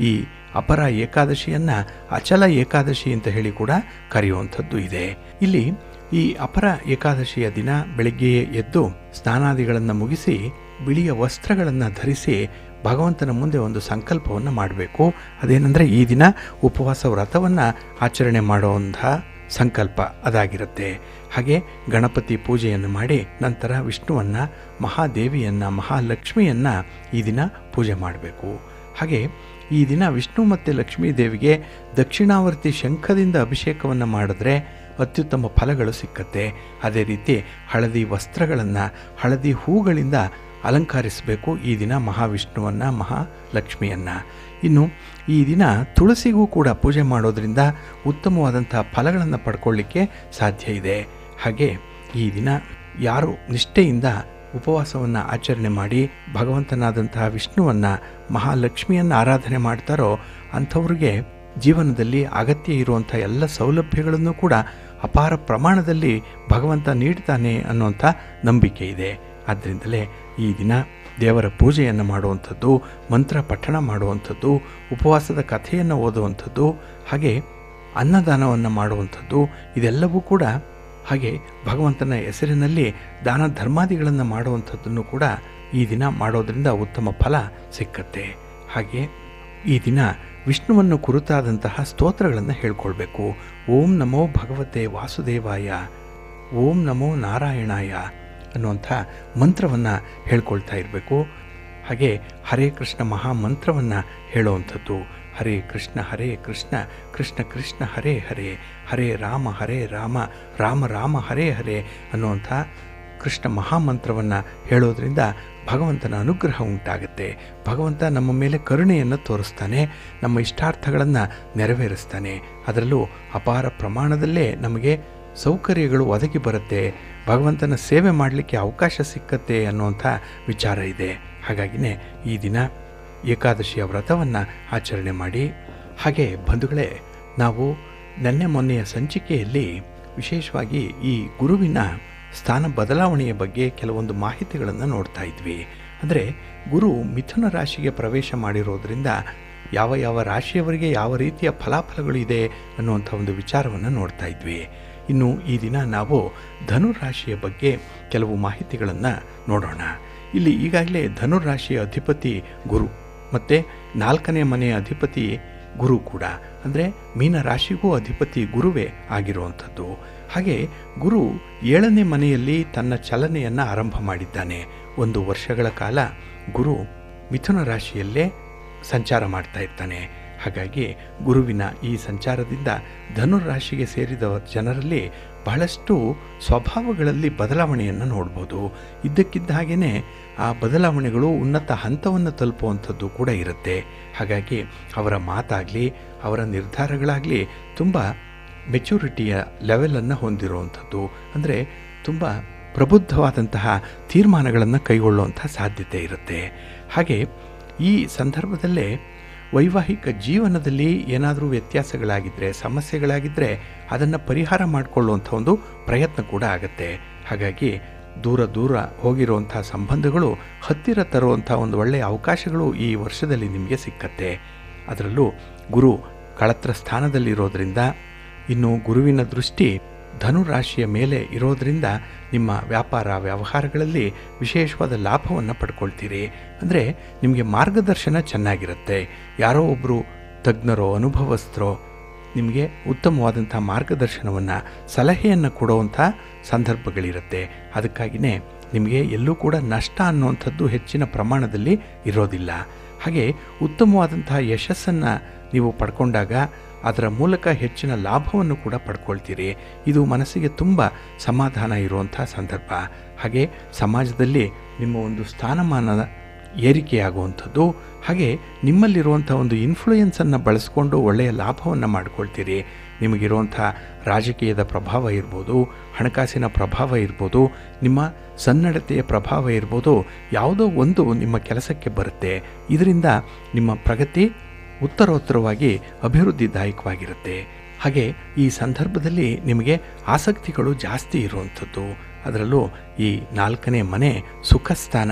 ಈ ಅಪರ ಏಕಾದಶಿಯನ್ನು ಅಚಲ ಏಕಾದಶಿ ಅಂತ ಹೇಳಿ ಕೂಡ ಕರೆಯುವಂಥದ್ದು ಇದೆ. ಇಲ್ಲಿ ಈ ಅಪರ ಏಕಾದಶಿಯ ದಿನ ಬೆಳಗ್ಗೆಯೇ ಎದ್ದು ಸ್ನಾನಾದಿಗಳನ್ನು ಮುಗಿಸಿ ಬಿಳಿಯ ವಸ್ತ್ರಗಳನ್ನು ಧರಿಸಿ ಭಗವಂತನ ಮುಂದೆ ಒಂದು ಸಂಕಲ್ಪವನ್ನು ಮಾಡಬೇಕು. ಅದೇನೆಂದರೆ ಈ ದಿನ ಉಪವಾಸ ವ್ರತವನ್ನು ಆಚರಣೆ ಮಾಡುವಂಥ ಸಂಕಲ್ಪ ಅದಾಗಿರುತ್ತೆ. ಹಾಗೆ ಗಣಪತಿ ಪೂಜೆಯನ್ನು ಮಾಡಿ ನಂತರ ವಿಷ್ಣುವನ್ನು, ಮಹಾದೇವಿಯನ್ನು, ಮಹಾಲಕ್ಷ್ಮಿಯನ್ನು ಈ ದಿನ ಪೂಜೆ ಮಾಡಬೇಕು. ಹಾಗೆ ಈ ದಿನ ವಿಷ್ಣು ಮತ್ತು ಲಕ್ಷ್ಮೀ ದೇವಿಗೆ ದಕ್ಷಿಣಾವರ್ತಿ ಶಂಖದಿಂದ ಅಭಿಷೇಕವನ್ನು ಮಾಡಿದ್ರೆ ಅತ್ಯುತ್ತಮ ಫಲಗಳು ಸಿಕ್ಕತ್ತೆ. ಅದೇ ರೀತಿ ಹಳದಿ ವಸ್ತ್ರಗಳನ್ನು, ಹಳದಿ ಹೂಗಳಿಂದ ಅಲಂಕರಿಸಬೇಕು ಈ ದಿನ ಮಹಾವಿಷ್ಣುವನ್ನು, ಮಹಾಲಕ್ಷ್ಮಿಯನ್ನು. ಇನ್ನು ಈ ದಿನ ತುಳಸಿಗೂ ಕೂಡ ಪೂಜೆ ಮಾಡೋದ್ರಿಂದ ಉತ್ತಮವಾದಂಥ ಫಲಗಳನ್ನು ಪಡ್ಕೊಳ್ಳಿಕ್ಕೆ ಸಾಧ್ಯ ಇದೆ. ಹಾಗೆ ಈ ದಿನ ಯಾರು ನಿಷ್ಠೆಯಿಂದ ಉಪವಾಸವನ್ನು ಆಚರಣೆ ಮಾಡಿ ಭಗವಂತನಾದಂತಹ ವಿಷ್ಣುವನ್ನು, ಮಹಾಲಕ್ಷ್ಮಿಯನ್ನು ಆರಾಧನೆ ಮಾಡ್ತಾರೋ ಅಂಥವ್ರಿಗೆ ಜೀವನದಲ್ಲಿ ಅಗತ್ಯ ಇರುವಂಥ ಎಲ್ಲ ಸೌಲಭ್ಯಗಳನ್ನು ಕೂಡ ಅಪಾರ ಪ್ರಮಾಣದಲ್ಲಿ ಭಗವಂತ ನೀಡ್ತಾನೆ ಅನ್ನುವಂಥ ನಂಬಿಕೆ ಇದೆ. ಆದ್ದರಿಂದಲೇ ಈ ದಿನ ದೇವರ ಪೂಜೆಯನ್ನು ಮಾಡುವಂಥದ್ದು, ಮಂತ್ರ ಪಠಣ ಮಾಡುವಂಥದ್ದು, ಉಪವಾಸದ ಕಥೆಯನ್ನು ಓದುವಂಥದ್ದು, ಹಾಗೆ ಅನ್ನದಾನವನ್ನು ಮಾಡುವಂಥದ್ದು, ಇದೆಲ್ಲವೂ ಕೂಡ ಹಾಗೆ ಭಗವಂತನ ಹೆಸರಿನಲ್ಲಿ ದಾನ ಧರ್ಮಾದಿಗಳನ್ನು ಮಾಡುವಂಥದ್ದನ್ನು ಕೂಡ ಈ ದಿನ ಮಾಡೋದರಿಂದ ಉತ್ತಮ ಫಲ ಸಿಕ್ಕತ್ತೆ. ಹಾಗೆ ಈ ದಿನ ವಿಷ್ಣುವನ್ನು ಕುರಿತಾದಂತಹ ಸ್ತೋತ್ರಗಳನ್ನು ಹೇಳ್ಕೊಳ್ಬೇಕು. ಓಂ ನಮೋ ಭಗವತೆ ವಾಸುದೇವಾಯ, ಓಂ ನಮೋ ನಾರಾಯಣಾಯ ಅನ್ನುವಂಥ ಮಂತ್ರವನ್ನು ಹೇಳ್ಕೊಳ್ತಾ ಇರಬೇಕು. ಹಾಗೆ ಹರೇ ಕೃಷ್ಣ ಮಹಾಮಂತ್ರವನ್ನು ಹೇಳುವಂಥದ್ದು. ಹರೇ ಕೃಷ್ಣ ಕೃಷ್ಣ ಕೃಷ್ಣ ಹರೇ ಹರೇ, ಹರೇ ರಾಮ ರಾಮ ರಾಮ ಹರೇ ಹರೇ ಅನ್ನುವಂಥ ಕೃಷ್ಣ ಮಹಾಮಂತ್ರವನ್ನು ಹೇಳೋದ್ರಿಂದ ಭಗವಂತನ ಅನುಗ್ರಹ ಉಂಟಾಗುತ್ತೆ. ಭಗವಂತ ನಮ್ಮ ಮೇಲೆ ಕರುಣೆಯನ್ನು ತೋರಿಸ್ತಾನೆ, ನಮ್ಮ ಇಷ್ಟಾರ್ಥಗಳನ್ನು ನೆರವೇರಿಸ್ತಾನೆ. ಅದರಲ್ಲೂ ಅಪಾರ ಪ್ರಮಾಣದಲ್ಲೇ ನಮಗೆ ಸೌಕರ್ಯಗಳು ಒದಗಿ ಬರುತ್ತೆ, ಭಗವಂತನ ಸೇವೆ ಮಾಡಲಿಕ್ಕೆ ಅವಕಾಶ ಸಿಕ್ಕತ್ತೆ ಅನ್ನುವಂಥ ವಿಚಾರ ಇದೆ. ಹಾಗಾಗಿನೇ ಈ ದಿನ ಏಕಾದಶಿಯ ವ್ರತವನ್ನು ಆಚರಣೆ ಮಾಡಿ. ಹಾಗೆ ಬಂಧುಗಳೇ, ನಾವು ನೆನ್ನೆ ಮೊನ್ನೆಯ ಸಂಚಿಕೆಯಲ್ಲಿ ವಿಶೇಷವಾಗಿ ಈ ಗುರುವಿನ ಸ್ಥಾನ ಬದಲಾವಣೆಯ ಬಗ್ಗೆ ಕೆಲವೊಂದು ಮಾಹಿತಿಗಳನ್ನು ನೋಡ್ತಾ ಇದ್ವಿ. ಅಂದರೆ ಗುರು ಮಿಥುನ ರಾಶಿಗೆ ಪ್ರವೇಶ ಮಾಡಿರೋದ್ರಿಂದ ಯಾವ ಯಾವ ರಾಶಿಯವರಿಗೆ ಯಾವ ರೀತಿಯ ಫಲಾಫಲಗಳು ಇದೆ ಅನ್ನುವಂಥ ಒಂದು ವಿಚಾರವನ್ನು ನೋಡ್ತಾ ಇದ್ವಿ. ಇನ್ನು ಈ ದಿನ ನಾವು ಧನುರಾಶಿಯ ಬಗ್ಗೆ ಕೆಲವು ಮಾಹಿತಿಗಳನ್ನು ನೋಡೋಣ. ಇಲ್ಲಿ ಈಗಾಗಲೇ ಧನುರಾಶಿಯ ಅಧಿಪತಿ ಗುರು ಮತ್ತು 4ನೇ ಮನೆಯ ಅಧಿಪತಿ ಗುರು ಕೂಡ, ಅಂದರೆ ಮೀನ ರಾಶಿಗೂ ಅಧಿಪತಿ ಗುರುವೇ ಆಗಿರುವಂಥದ್ದು. ಹಾಗೆ ಗುರು 7ನೇ ಮನೆಯಲ್ಲಿ ತನ್ನ ಚಲನೆಯನ್ನು ಆರಂಭ ಮಾಡಿದ್ದಾನೆ. 1 ವರ್ಷಗಳ ಕಾಲ ಗುರು ಮಿಥುನ ರಾಶಿಯಲ್ಲೇ ಸಂಚಾರ ಮಾಡ್ತಾ ಇರ್ತಾನೆ. ಹಾಗಾಗಿ ಗುರುವಿನ ಈ ಸಂಚಾರದಿಂದ ಧನುರಾಶಿಗೆ ಸೇರಿದ ಜನರಲ್ಲಿ ಬಹಳಷ್ಟು ಸ್ವಭಾವಗಳಲ್ಲಿ ಬದಲಾವಣೆಯನ್ನು ನೋಡ್ಬೋದು. ಇದ್ದಕ್ಕಿದ್ದ ಹಾಗೆಯೇ ಆ ಬದಲಾವಣೆಗಳು ಉನ್ನತ ಹಂತವನ್ನು ತಲುಪುವಂಥದ್ದು ಕೂಡ ಇರುತ್ತೆ. ಹಾಗಾಗಿ ಅವರ ಮಾತಾಗಲಿ ಅವರ ನಿರ್ಧಾರಗಳಾಗಲಿ ತುಂಬ ಮೆಚುರಿಟಿಯ ಲೆವೆಲನ್ನು ಹೊಂದಿರುವಂಥದ್ದು, ಅಂದರೆ ತುಂಬ ಪ್ರಬುದ್ಧವಾದಂತಹ ತೀರ್ಮಾನಗಳನ್ನು ಕೈಗೊಳ್ಳುವಂಥ ಸಾಧ್ಯತೆ ಇರುತ್ತೆ. ಹಾಗೆ ಈ ಸಂದರ್ಭದಲ್ಲೇ ವೈವಾಹಿಕ ಜೀವನದಲ್ಲಿ ಏನಾದರೂ ವ್ಯತ್ಯಾಸಗಳಾಗಿದ್ದರೆ, ಸಮಸ್ಯೆಗಳಾಗಿದ್ದರೆ ಅದನ್ನು ಪರಿಹಾರ ಮಾಡಿಕೊಳ್ಳುವಂಥ ಒಂದು ಪ್ರಯತ್ನ ಕೂಡ ಆಗುತ್ತೆ. ಹಾಗಾಗಿ ದೂರ ಹೋಗಿರುವಂಥ ಸಂಬಂಧಗಳು ಹತ್ತಿರ ತರುವಂಥ ಒಂದು ಒಳ್ಳೆಯ ಅವಕಾಶಗಳು ಈ ವರ್ಷದಲ್ಲಿ ನಿಮಗೆ ಸಿಕ್ಕತ್ತೆ. ಅದರಲ್ಲೂ ಗುರು ಕಳತ್ರ ಸ್ಥಾನದಲ್ಲಿರೋದ್ರಿಂದ, ಇನ್ನು ಗುರುವಿನ ದೃಷ್ಟಿ ಧನುರಾಶಿಯ ಮೇಲೆ ಇರೋದರಿಂದ ನಿಮ್ಮ ವ್ಯಾಪಾರ ವ್ಯವಹಾರಗಳಲ್ಲಿ ವಿಶೇಷವಾದ ಲಾಭವನ್ನು ಪಡ್ಕೊಳ್ತೀರಿ. ಅಂದರೆ ನಿಮಗೆ ಮಾರ್ಗದರ್ಶನ ಚೆನ್ನಾಗಿರುತ್ತೆ. ಯಾರೋ ಒಬ್ಬರು ತಜ್ಞರೋ ಅನುಭವಸ್ಥರೋ ನಿಮಗೆ ಉತ್ತಮವಾದಂಥ ಮಾರ್ಗದರ್ಶನವನ್ನು ಸಲಹೆಯನ್ನು ಕೊಡುವಂಥ ಸಂದರ್ಭಗಳಿರುತ್ತೆ. ಅದಕ್ಕಾಗಿಯೇ ನಿಮಗೆ ಎಲ್ಲೂ ಕೂಡ ನಷ್ಟ ಅನ್ನುವಂಥದ್ದು ಹೆಚ್ಚಿನ ಪ್ರಮಾಣದಲ್ಲಿ ಇರೋದಿಲ್ಲ. ಹಾಗೆ ಉತ್ತಮವಾದಂತಹ ಯಶಸ್ಸನ್ನು ನೀವು ಪಡ್ಕೊಂಡಾಗ ಅದರ ಮೂಲಕ ಹೆಚ್ಚಿನ ಲಾಭವನ್ನು ಕೂಡ ಪಡ್ಕೊಳ್ತೀರಿ. ಇದು ಮನಸ್ಸಿಗೆ ತುಂಬ ಸಮಾಧಾನ ಇರುವಂಥ ಸಂದರ್ಭ. ಹಾಗೆ ಸಮಾಜದಲ್ಲಿ ನಿಮ್ಮ ಒಂದು ಸ್ಥಾನಮಾನದ ಏರಿಕೆಯಾಗುವಂಥದ್ದು, ಹಾಗೆ ನಿಮ್ಮಲ್ಲಿರುವಂಥ ಒಂದು ಇನ್ಫ್ಲೂಯೆನ್ಸನ್ನು ಬಳಸ್ಕೊಂಡು ಒಳ್ಳೆಯ ಲಾಭವನ್ನು ಮಾಡ್ಕೊಳ್ತೀರಿ. ನಿಮಗಿರುವಂಥ ರಾಜಕೀಯದ ಪ್ರಭಾವ ಇರ್ಬೋದು, ಹಣಕಾಸಿನ ಪ್ರಭಾವ ಇರ್ಬೋದು, ನಿಮ್ಮ ಸನ್ನಡತೆಯ ಪ್ರಭಾವ ಇರ್ಬೋದು, ಯಾವುದೋ ಒಂದು ನಿಮ್ಮ ಕೆಲಸಕ್ಕೆ ಬರುತ್ತೆ. ಇದರಿಂದ ನಿಮ್ಮ ಪ್ರಗತಿ ಉತ್ತರೋತ್ತರವಾಗಿ ಅಭಿವೃದ್ಧಿದಾಯಕವಾಗಿರುತ್ತೆ. ಹಾಗೆ ಈ ಸಂದರ್ಭದಲ್ಲಿ ನಿಮಗೆ ಆಸಕ್ತಿಗಳು ಜಾಸ್ತಿ ಇರುವಂಥದ್ದು. ಅದರಲ್ಲೂ ಈ 4ನೇ ಮನೆ ಸುಖಸ್ಥಾನ.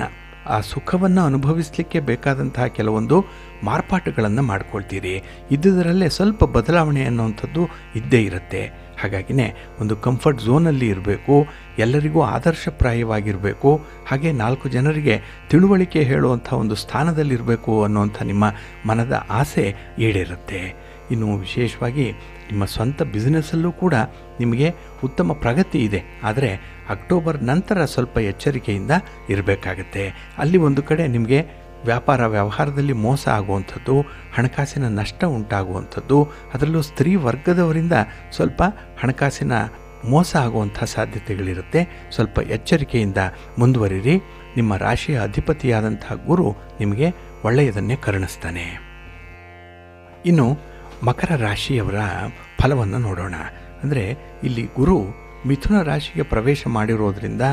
ಆ ಸುಖವನ್ನು ಅನುಭವಿಸಲಿಕ್ಕೆ ಬೇಕಾದಂತಹ ಕೆಲವೊಂದು ಮಾರ್ಪಾಟುಗಳನ್ನು ಮಾಡ್ಕೊಳ್ತೀರಿ. ಇದ್ದುದರಲ್ಲೇ ಸ್ವಲ್ಪ ಬದಲಾವಣೆ ಅನ್ನುವಂಥದ್ದು ಇದ್ದೇ ಇರುತ್ತೆ. ಹಾಗಾಗಿನೇ ಒಂದು ಕಂಫರ್ಟ್ ಝೋನಲ್ಲಿ ಇರಬೇಕು, ಎಲ್ಲರಿಗೂ ಆದರ್ಶಪ್ರಾಯವಾಗಿರಬೇಕು, ಹಾಗೆ 4 ಜನರಿಗೆ ತಿಳುವಳಿಕೆ ಹೇಳುವಂಥ ಒಂದು ಸ್ಥಾನದಲ್ಲಿರಬೇಕು ಅನ್ನುವಂಥ ನಿಮ್ಮ ಮನದ ಆಸೆ ಈಡೇರುತ್ತೆ. ಇನ್ನು ವಿಶೇಷವಾಗಿ ನಿಮ್ಮ ಸ್ವಂತ ಬಿಸ್ನೆಸ್ಸಲ್ಲೂ ಕೂಡ ನಿಮಗೆ ಉತ್ತಮ ಪ್ರಗತಿ ಇದೆ. ಆದರೆ ಅಕ್ಟೋಬರ್ ನಂತರ ಸ್ವಲ್ಪ ಎಚ್ಚರಿಕೆಯಿಂದ ಇರಬೇಕಾಗತ್ತೆ. ಅಲ್ಲಿ ಒಂದು ಕಡೆ ನಿಮಗೆ ವ್ಯಾಪಾರ ವ್ಯವಹಾರದಲ್ಲಿ ಮೋಸ ಆಗುವಂಥದ್ದು, ಹಣಕಾಸಿನ ನಷ್ಟ ಉಂಟಾಗುವಂಥದ್ದು, ಅದರಲ್ಲೂ ಸ್ತ್ರೀ ವರ್ಗದವರಿಂದ ಸ್ವಲ್ಪ ಹಣಕಾಸಿನ ಮೋಸ ಆಗುವಂಥ ಸಾಧ್ಯತೆಗಳಿರುತ್ತೆ. ಸ್ವಲ್ಪ ಎಚ್ಚರಿಕೆಯಿಂದ ಮುಂದುವರಿರಿ. ನಿಮ್ಮ ರಾಶಿಯ ಅಧಿಪತಿಯಾದಂಥ ಗುರು ನಿಮಗೆ ಒಳ್ಳೆಯದನ್ನೇ ಕರುಣಿಸ್ತಾನೆ. ಇನ್ನು ಮಕರ ರಾಶಿಯವರ ಫಲವನ್ನು ನೋಡೋಣ. ಅಂದರೆ ಇಲ್ಲಿ ಗುರು ಮಿಥುನ ರಾಶಿಗೆ ಪ್ರವೇಶ ಮಾಡಿರೋದ್ರಿಂದ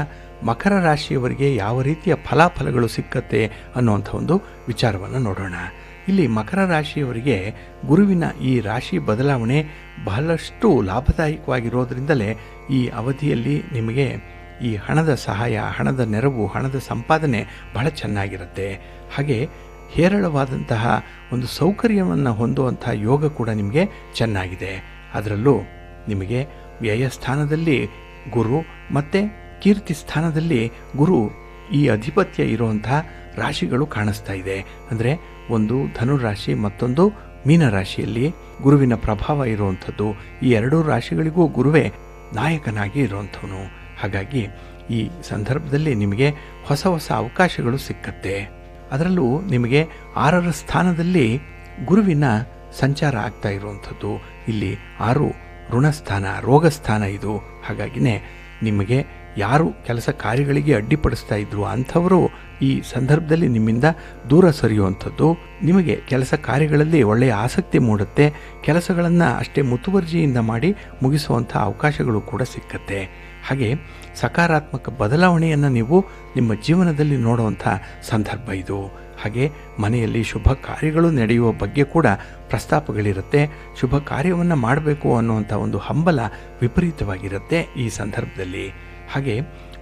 ಮಕರ ರಾಶಿಯವರಿಗೆ ಯಾವ ರೀತಿಯ ಫಲಾಫಲಗಳು ಸಿಕ್ಕತ್ತೆ ಅನ್ನುವಂಥ ಒಂದು ವಿಚಾರವನ್ನು ನೋಡೋಣ. ಇಲ್ಲಿ ಮಕರ ರಾಶಿಯವರಿಗೆ ಗುರುವಿನ ಈ ರಾಶಿ ಬದಲಾವಣೆ ಬಹಳಷ್ಟು ಲಾಭದಾಯಕವಾಗಿರೋದ್ರಿಂದಲೇ ಈ ಅವಧಿಯಲ್ಲಿ ನಿಮಗೆ ಈ ಹಣದ ಸಹಾಯ, ಹಣದ ನೆರವು, ಹಣದ ಸಂಪಾದನೆ ಬಹಳ ಚೆನ್ನಾಗಿರುತ್ತೆ. ಹಾಗೆ ಹೇರಳವಾದಂತಹ ಒಂದು ಸೌಕರ್ಯವನ್ನು ಹೊಂದುವಂಥ ಯೋಗ ಕೂಡ ನಿಮಗೆ ಚೆನ್ನಾಗಿದೆ. ಅದರಲ್ಲೂ ನಿಮಗೆ ವ್ಯಯಸ್ಥಾನದಲ್ಲಿ ಗುರು ಮತ್ತು ಕೀರ್ತಿ ಸ್ಥಾನದಲ್ಲಿ ಗುರು ಈ ಅಧಿಪತ್ಯ ಇರುವಂಥ ರಾಶಿಗಳು ಕಾಣಿಸ್ತಾ ಇದೆ. ಅಂದರೆ ಒಂದು ಧನುರಾಶಿ, ಮತ್ತೊಂದು ಮೀನರಾಶಿಯಲ್ಲಿ ಗುರುವಿನ ಪ್ರಭಾವ ಇರುವಂಥದ್ದು. ಈ 2 ರಾಶಿಗಳಿಗೂ ಗುರುವೇ ನಾಯಕನಾಗಿ ಇರುವಂಥವನು. ಹಾಗಾಗಿ ಈ ಸಂದರ್ಭದಲ್ಲಿ ನಿಮಗೆ ಹೊಸ ಹೊಸ ಅವಕಾಶಗಳು ಸಿಕ್ಕತ್ತೆ. ಅದರಲ್ಲೂ ನಿಮಗೆ 6ರ ಸ್ಥಾನದಲ್ಲಿ ಗುರುವಿನ ಸಂಚಾರ ಆಗ್ತಾ ಇರುವಂಥದ್ದು. ಇಲ್ಲಿ 6 ಋಣಸ್ಥಾನ, ರೋಗಸ್ಥಾನ ಇದು. ಹಾಗಾಗಿನೇ ನಿಮಗೆ ಯಾರು ಕೆಲಸ ಕಾರ್ಯಗಳಿಗೆ ಅಡ್ಡಿಪಡಿಸ್ತಾ ಇದ್ರು ಅಂಥವರು ಈ ಸಂದರ್ಭದಲ್ಲಿ ನಿಮ್ಮಿಂದ ದೂರ ಸರಿಯುವಂಥದ್ದು. ನಿಮಗೆ ಕೆಲಸ ಕಾರ್ಯಗಳಲ್ಲಿ ಒಳ್ಳೆಯ ಆಸಕ್ತಿ ಮೂಡುತ್ತೆ. ಕೆಲಸಗಳನ್ನು ಅಷ್ಟೇ ಮುತುವರ್ಜಿಯಿಂದ ಮಾಡಿ ಮುಗಿಸುವಂಥ ಅವಕಾಶಗಳು ಕೂಡ ಸಿಕ್ಕತ್ತೆ. ಹಾಗೆ ಸಕಾರಾತ್ಮಕ ಬದಲಾವಣೆಯನ್ನು ನೀವು ನಿಮ್ಮ ಜೀವನದಲ್ಲಿ ನೋಡುವಂಥ ಸಂದರ್ಭ ಇದು. ಹಾಗೆ ಮನೆಯಲ್ಲಿ ಶುಭ ಕಾರ್ಯಗಳು ನಡೆಯುವ ಬಗ್ಗೆ ಕೂಡ ಪ್ರಸ್ತಾಪಗಳಿರುತ್ತೆ. ಶುಭ ಕಾರ್ಯವನ್ನು ಮಾಡಬೇಕು ಅನ್ನುವಂಥ ಒಂದು ಹಂಬಲ ವಿಪರೀತವಾಗಿರುತ್ತೆ ಈ ಸಂದರ್ಭದಲ್ಲಿ. ಹಾಗೆ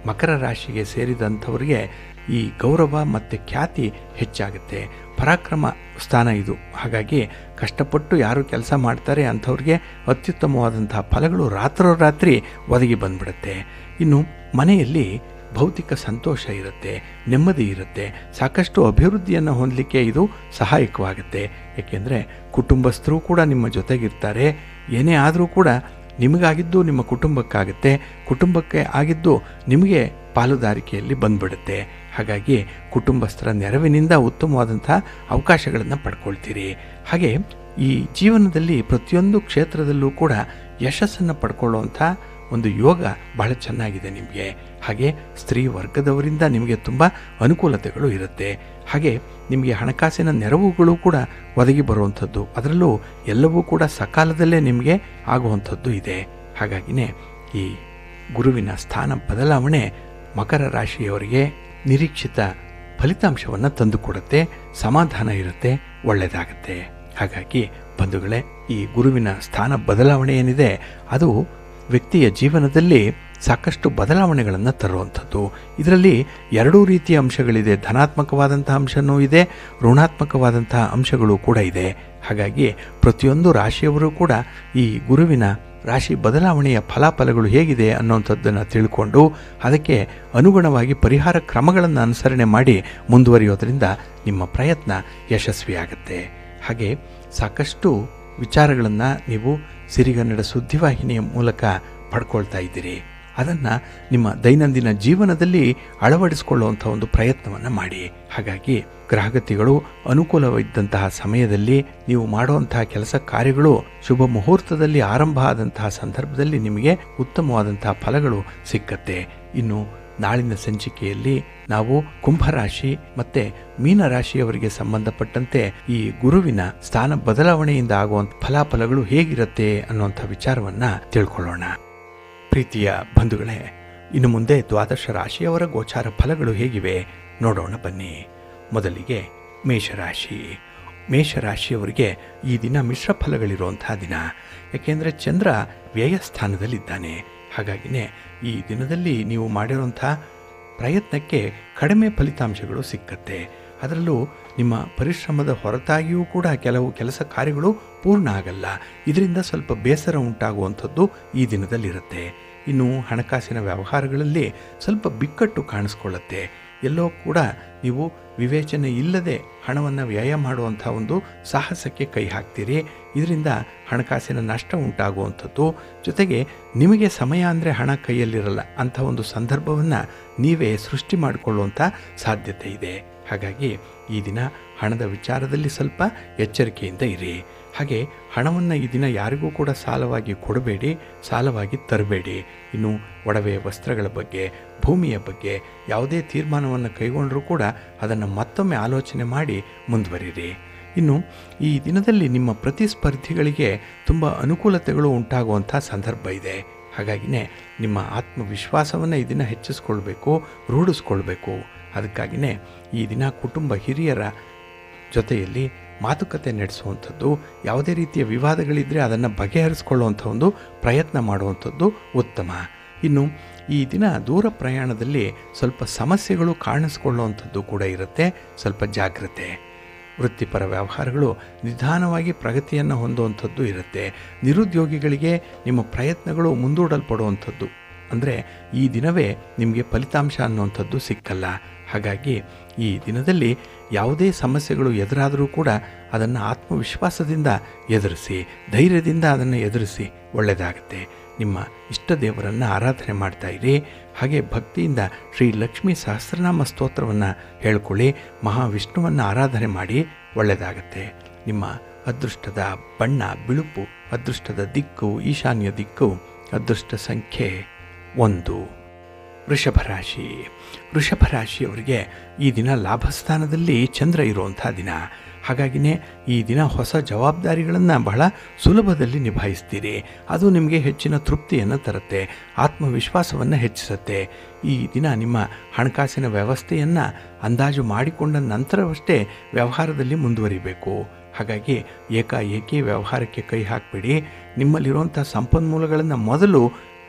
ಮಕರ ರಾಶಿಗೆ ಸೇರಿದಂಥವರಿಗೆ ಈ ಗೌರವ ಮತ್ತು ಖ್ಯಾತಿ ಹೆಚ್ಚಾಗುತ್ತೆ. ಪರಾಕ್ರಮ ಸ್ಥಾನ ಇದು. ಹಾಗಾಗಿ ಕಷ್ಟಪಟ್ಟು ಯಾರು ಕೆಲಸ ಮಾಡ್ತಾರೆ ಅಂಥವ್ರಿಗೆ ಅತ್ಯುತ್ತಮವಾದಂಥ ಫಲಗಳು ರಾತ್ರೋರಾತ್ರಿ ಒದಗಿ ಬಂದ್ಬಿಡುತ್ತೆ. ಇನ್ನು ಮನೆಯಲ್ಲಿ ಭೌತಿಕ ಸಂತೋಷ ಇರುತ್ತೆ, ನೆಮ್ಮದಿ ಇರುತ್ತೆ, ಸಾಕಷ್ಟು ಅಭಿವೃದ್ಧಿಯನ್ನು ಹೊಂದಲಿಕ್ಕೆ ಇದು ಸಹಾಯಕವಾಗುತ್ತೆ. ಏಕೆಂದರೆ ಕುಟುಂಬಸ್ಥರು ಕೂಡ ನಿಮ್ಮ ಜೊತೆಗಿರ್ತಾರೆ. ಏನೇ ಆದರೂ ಕೂಡ ನಿಮಗಾಗಿದ್ದು ನಿಮ್ಮ ಕುಟುಂಬಕ್ಕಾಗುತ್ತೆ, ಕುಟುಂಬಕ್ಕೆ ಆಗಿದ್ದು ನಿಮಗೆ ಪಾಲುದಾರಿಕೆಯಲ್ಲಿ ಬಂದ್ಬಿಡುತ್ತೆ. ಹಾಗಾಗಿ ಕುಟುಂಬಸ್ಥರ ನೆರವಿನಿಂದ ಉತ್ತಮವಾದಂಥ ಅವಕಾಶಗಳನ್ನು ಪಡ್ಕೊಳ್ತೀರಿ. ಹಾಗೆ ಈ ಜೀವನದಲ್ಲಿ ಪ್ರತಿಯೊಂದು ಕ್ಷೇತ್ರದಲ್ಲೂ ಕೂಡ ಯಶಸ್ಸನ್ನು ಪಡ್ಕೊಳ್ಳುವಂಥ ಒಂದು ಯೋಗ ಬಹಳ ಚೆನ್ನಾಗಿದೆ ನಿಮಗೆ. ಹಾಗೆ ಸ್ತ್ರೀ ವರ್ಗದವರಿಂದ ನಿಮಗೆ ತುಂಬ ಅನುಕೂಲತೆಗಳು ಇರುತ್ತೆ. ಹಾಗೆ ನಿಮಗೆ ಹಣಕಾಸಿನ ನೆರವುಗಳು ಕೂಡ ಒದಗಿ ಬರುವಂಥದ್ದು, ಅದರಲ್ಲೂ ಎಲ್ಲವೂ ಕೂಡ ಸಕಾಲದಲ್ಲೇ ನಿಮಗೆ ಆಗುವಂಥದ್ದು ಇದೆ. ಹಾಗಾಗಿನೇ ಈ ಗುರುವಿನ ಸ್ಥಾನ ಬದಲಾವಣೆ ಮಕರ ರಾಶಿಯವರಿಗೆ ನಿರೀಕ್ಷಿತ ಫಲಿತಾಂಶವನ್ನು ತಂದುಕೊಡುತ್ತೆ, ಸಮಾಧಾನ ಇರುತ್ತೆ, ಒಳ್ಳೆಯದಾಗುತ್ತೆ. ಹಾಗಾಗಿ ಬಂಧುಗಳೇ, ಈ ಗುರುವಿನ ಸ್ಥಾನ ಬದಲಾವಣೆ ಏನಿದೆ ಅದು ವ್ಯಕ್ತಿಯ ಜೀವನದಲ್ಲಿ ಸಾಕಷ್ಟು ಬದಲಾವಣೆಗಳನ್ನು ತರುವಂಥದ್ದು. ಇದರಲ್ಲಿ ಎರಡೂ ರೀತಿಯ ಅಂಶಗಳಿದೆ. ಧನಾತ್ಮಕವಾದಂಥ ಅಂಶವೂ ಇದೆ, ಋಣಾತ್ಮಕವಾದಂತಹ ಅಂಶಗಳು ಕೂಡ ಇದೆ. ಹಾಗಾಗಿ ಪ್ರತಿಯೊಂದು ರಾಶಿಯವರು ಕೂಡ ಈ ಗುರುವಿನ ರಾಶಿ ಬದಲಾವಣೆಯ ಫಲಾಫಲಗಳು ಹೇಗಿದೆ ಅನ್ನೋಂಥದ್ದನ್ನು ತಿಳ್ಕೊಂಡು ಅದಕ್ಕೆ ಅನುಗುಣವಾಗಿ ಪರಿಹಾರ ಕ್ರಮಗಳನ್ನು ಅನುಸರಣೆ ಮಾಡಿ ಮುಂದುವರಿಯೋದರಿಂದ ನಿಮ್ಮ ಪ್ರಯತ್ನ ಯಶಸ್ವಿಯಾಗುತ್ತೆ. ಹಾಗೆ ಸಾಕಷ್ಟು ವಿಚಾರಗಳನ್ನು ನೀವು ಸಿರಿಗನ್ನಡ ಸುದ್ದಿವಾಹಿನಿಯ ಮೂಲಕ ಪಡ್ಕೊಳ್ತಾ ಇದ್ದೀರಿ. ಅದನ್ನು ನಿಮ್ಮ ದೈನಂದಿನ ಜೀವನದಲ್ಲಿ ಅಳವಡಿಸಿಕೊಳ್ಳುವಂಥ ಒಂದು ಪ್ರಯತ್ನವನ್ನು ಮಾಡಿ. ಹಾಗಾಗಿ ಗ್ರಹಗತಿಗಳು ಅನುಕೂಲವಿದ್ದಂತಹ ಸಮಯದಲ್ಲಿ ನೀವು ಮಾಡುವಂತಹ ಕೆಲಸ ಕಾರ್ಯಗಳು ಶುಭ ಮುಹೂರ್ತದಲ್ಲಿ ಆರಂಭ ಆದಂತಹ ಸಂದರ್ಭದಲ್ಲಿ ನಿಮಗೆ ಉತ್ತಮವಾದಂತಹ ಫಲಗಳು ಸಿಕ್ಕತ್ತೆ. ಇನ್ನು ನಾಳಿನ ಸಂಚಿಕೆಯಲ್ಲಿ ನಾವು ಕುಂಭರಾಶಿ ಮತ್ತು ಮೀನರಾಶಿಯವರಿಗೆ ಸಂಬಂಧಪಟ್ಟಂತೆ ಈ ಗುರುವಿನ ಸ್ಥಾನ ಬದಲಾವಣೆಯಿಂದ ಆಗುವಂಥ ಫಲಾಫಲಗಳು ಹೇಗಿರುತ್ತೆ ಅನ್ನುವಂಥ ವಿಚಾರವನ್ನು ತಿಳ್ಕೊಳ್ಳೋಣ. ಪ್ರೀತಿಯ ಬಂಧುಗಳೇ, ಇನ್ನು ಮುಂದೆ ದ್ವಾದಶ ರಾಶಿಯವರ ಗೋಚಾರ ಫಲಗಳು ಹೇಗಿವೆ ನೋಡೋಣ ಬನ್ನಿ. ಮೊದಲಿಗೆ ಮೇಷರಾಶಿ. ಮೇಷರಾಶಿಯವರಿಗೆ ಈ ದಿನ ಮಿಶ್ರ ಫಲಗಳಿರುವಂತಹ ದಿನ. ಯಾಕೆಂದರೆ ಚಂದ್ರ ವ್ಯಯ ಸ್ಥಾನದಲ್ಲಿದ್ದಾನೆ. ಹಾಗಾಗಿನೇ ಈ ದಿನದಲ್ಲಿ ನೀವು ಮಾಡಿರುವಂಥ ಪ್ರಯತ್ನಕ್ಕೆ ಕಡಿಮೆ ಫಲಿತಾಂಶಗಳು ಸಿಕ್ಕತ್ತೆ. ಅದರಲ್ಲೂ ನಿಮ್ಮ ಪರಿಶ್ರಮದ ಹೊರತಾಗಿಯೂ ಕೂಡ ಕೆಲವು ಕೆಲಸ ಕಾರ್ಯಗಳು ಪೂರ್ಣ ಆಗಲ್ಲ. ಇದರಿಂದ ಸ್ವಲ್ಪ ಬೇಸರ ಉಂಟಾಗುವಂಥದ್ದು ಈ ದಿನದಲ್ಲಿರುತ್ತೆ. ಇನ್ನು ಹಣಕಾಸಿನ ವ್ಯವಹಾರಗಳಲ್ಲಿ ಸ್ವಲ್ಪ ಬಿಕ್ಕಟ್ಟು ಕಾಣಿಸ್ಕೊಳ್ಳುತ್ತೆ. ಎಲ್ಲೋ ಕೂಡ ನೀವು ವಿವೇಚನೆ ಇಲ್ಲದೆ ಹಣವನ್ನು ವ್ಯಯ ಮಾಡುವಂಥ ಒಂದು ಸಾಹಸಕ್ಕೆ ಕೈ ಹಾಕ್ತೀರಿ. ಇದರಿಂದ ಹಣಕಾಸಿನ ನಷ್ಟ ಉಂಟಾಗುವಂಥದ್ದು, ಜೊತೆಗೆ ನಿಮಗೆ ಸಮಯ ಅಂದರೆ ಹಣ ಕೈಯಲ್ಲಿರಲ್ಲ ಅಂಥ ಒಂದು ಸಂದರ್ಭವನ್ನು ನೀವೇ ಸೃಷ್ಟಿ ಮಾಡಿಕೊಳ್ಳುವಂಥ ಸಾಧ್ಯತೆ ಇದೆ. ಹಾಗಾಗಿ ಈ ದಿನ ಹಣದ ವಿಚಾರದಲ್ಲಿ ಸ್ವಲ್ಪ ಎಚ್ಚರಿಕೆಯಿಂದ ಇರಿ. ಹಾಗೆ ಹಣವನ್ನು ಈ ದಿನ ಯಾರಿಗೂ ಕೂಡ ಸಾಲವಾಗಿ ಕೊಡಬೇಡಿ, ಸಾಲವಾಗಿ ತರಬೇಡಿ. ಇನ್ನು ಒಡವೆ ವಸ್ತ್ರಗಳ ಬಗ್ಗೆ, ಭೂಮಿಯ ಬಗ್ಗೆ ಯಾವುದೇ ತೀರ್ಮಾನವನ್ನು ಕೈಗೊಂಡರೂ ಕೂಡ ಅದನ್ನು ಮತ್ತೊಮ್ಮೆ ಆಲೋಚನೆ ಮಾಡಿ ಮುಂದುವರಿರಿ. ಇನ್ನು ಈ ದಿನದಲ್ಲಿ ನಿಮ್ಮ ಪ್ರತಿಸ್ಪರ್ಧಿಗಳಿಗೆ ತುಂಬ ಅನುಕೂಲತೆಗಳು ಉಂಟಾಗುವಂಥ ಸಂದರ್ಭ ಇದೆ. ಹಾಗಾಗಿನೇ ನಿಮ್ಮ ಆತ್ಮವಿಶ್ವಾಸವನ್ನು ಈ ದಿನ ಹೆಚ್ಚಿಸ್ಕೊಳ್ಬೇಕು, ರೂಢಿಸ್ಕೊಳ್ಬೇಕು. ಅದಕ್ಕಾಗಿಯೇ ಈ ದಿನ ಕುಟುಂಬ ಹಿರಿಯರ ಜೊತೆಯಲ್ಲಿ ಮಾತುಕತೆ ನಡೆಸುವಂಥದ್ದು, ಯಾವುದೇ ರೀತಿಯ ವಿವಾದಗಳಿದ್ದರೆ ಅದನ್ನು ಬಗೆಹರಿಸ್ಕೊಳ್ಳುವಂಥ ಒಂದು ಪ್ರಯತ್ನ ಮಾಡುವಂಥದ್ದು ಉತ್ತಮ. ಇನ್ನು ಈ ದಿನ ದೂರ ಪ್ರಯಾಣದಲ್ಲಿ ಸ್ವಲ್ಪ ಸಮಸ್ಯೆಗಳು ಕಾಣಿಸ್ಕೊಳ್ಳುವಂಥದ್ದು ಕೂಡ ಇರುತ್ತೆ. ಸ್ವಲ್ಪ ಜಾಗ್ರತೆ. ವೃತ್ತಿಪರ ವ್ಯವಹಾರಗಳು ನಿಧಾನವಾಗಿ ಪ್ರಗತಿಯನ್ನು ಹೊಂದುವಂಥದ್ದು ಇರುತ್ತೆ. ನಿರುದ್ಯೋಗಿಗಳಿಗೆ ನಿಮ್ಮ ಪ್ರಯತ್ನಗಳು ಮುಂದೂಡಲ್ಪಡುವಂಥದ್ದು, ಅಂದರೆ ಈ ದಿನವೇ ನಿಮಗೆ ಫಲಿತಾಂಶ ಅನ್ನುವಂಥದ್ದು ಸಿಕ್ಕಲ್ಲ. ಹಾಗಾಗಿ ಈ ದಿನದಲ್ಲಿ ಯಾವುದೇ ಸಮಸ್ಯೆಗಳು ಎದುರಾದರೂ ಕೂಡ ಅದನ್ನು ಆತ್ಮವಿಶ್ವಾಸದಿಂದ ಎದುರಿಸಿ, ಧೈರ್ಯದಿಂದ ಅದನ್ನು ಎದುರಿಸಿ, ಒಳ್ಳೆಯದಾಗುತ್ತೆ. ನಿಮ್ಮ ಇಷ್ಟ ದೇವರನ್ನು ಆರಾಧನೆ ಮಾಡ್ತಾ ಇರಿ. ಹಾಗೆ ಭಕ್ತಿಯಿಂದ ಶ್ರೀ ಲಕ್ಷ್ಮೀ ಸಹಸ್ರನಾಮ ಸ್ತೋತ್ರವನ್ನು ಹೇಳ್ಕೊಳ್ಳಿ. ಮಹಾವಿಷ್ಣುವನ್ನು ಆರಾಧನೆ ಮಾಡಿ, ಒಳ್ಳೆಯದಾಗುತ್ತೆ. ನಿಮ್ಮ ಅದೃಷ್ಟದ ಬಣ್ಣ ಬಿಳುಪು, ಅದೃಷ್ಟದ ದಿಕ್ಕು ಈಶಾನ್ಯ ದಿಕ್ಕು, ಅದೃಷ್ಟ ಸಂಖ್ಯೆ 1. ವೃಷಭರಾಶಿ. ವೃಷಭರಾಶಿಯವರಿಗೆ ಈ ದಿನ ಲಾಭಸ್ಥಾನದಲ್ಲಿ ಚಂದ್ರ ಇರುವಂಥ ದಿನ. ಹಾಗಾಗಿನೇ ಈ ದಿನ ಹೊಸ ಜವಾಬ್ದಾರಿಗಳನ್ನು ಬಹಳ ಸುಲಭದಲ್ಲಿ ನಿಭಾಯಿಸ್ತೀರಿ. ಅದು ನಿಮಗೆ ಹೆಚ್ಚಿನ ತೃಪ್ತಿಯನ್ನು ತರುತ್ತೆ, ಆತ್ಮವಿಶ್ವಾಸವನ್ನು ಹೆಚ್ಚಿಸುತ್ತೆ. ಈ ದಿನ ನಿಮ್ಮ ಹಣಕಾಸಿನ ವ್ಯವಸ್ಥೆಯನ್ನು ಅಂದಾಜು ಮಾಡಿಕೊಂಡ ನಂತರವಷ್ಟೇ ವ್ಯವಹಾರದಲ್ಲಿ ಮುಂದುವರಿಬೇಕು. ಹಾಗಾಗಿ ಏಕಾಏಕಿ ವ್ಯವಹಾರಕ್ಕೆ ಕೈ ಹಾಕಬೇಡಿ. ನಿಮ್ಮಲ್ಲಿರುವಂಥ ಸಂಪನ್ಮೂಲಗಳನ್ನು ಮೊದಲು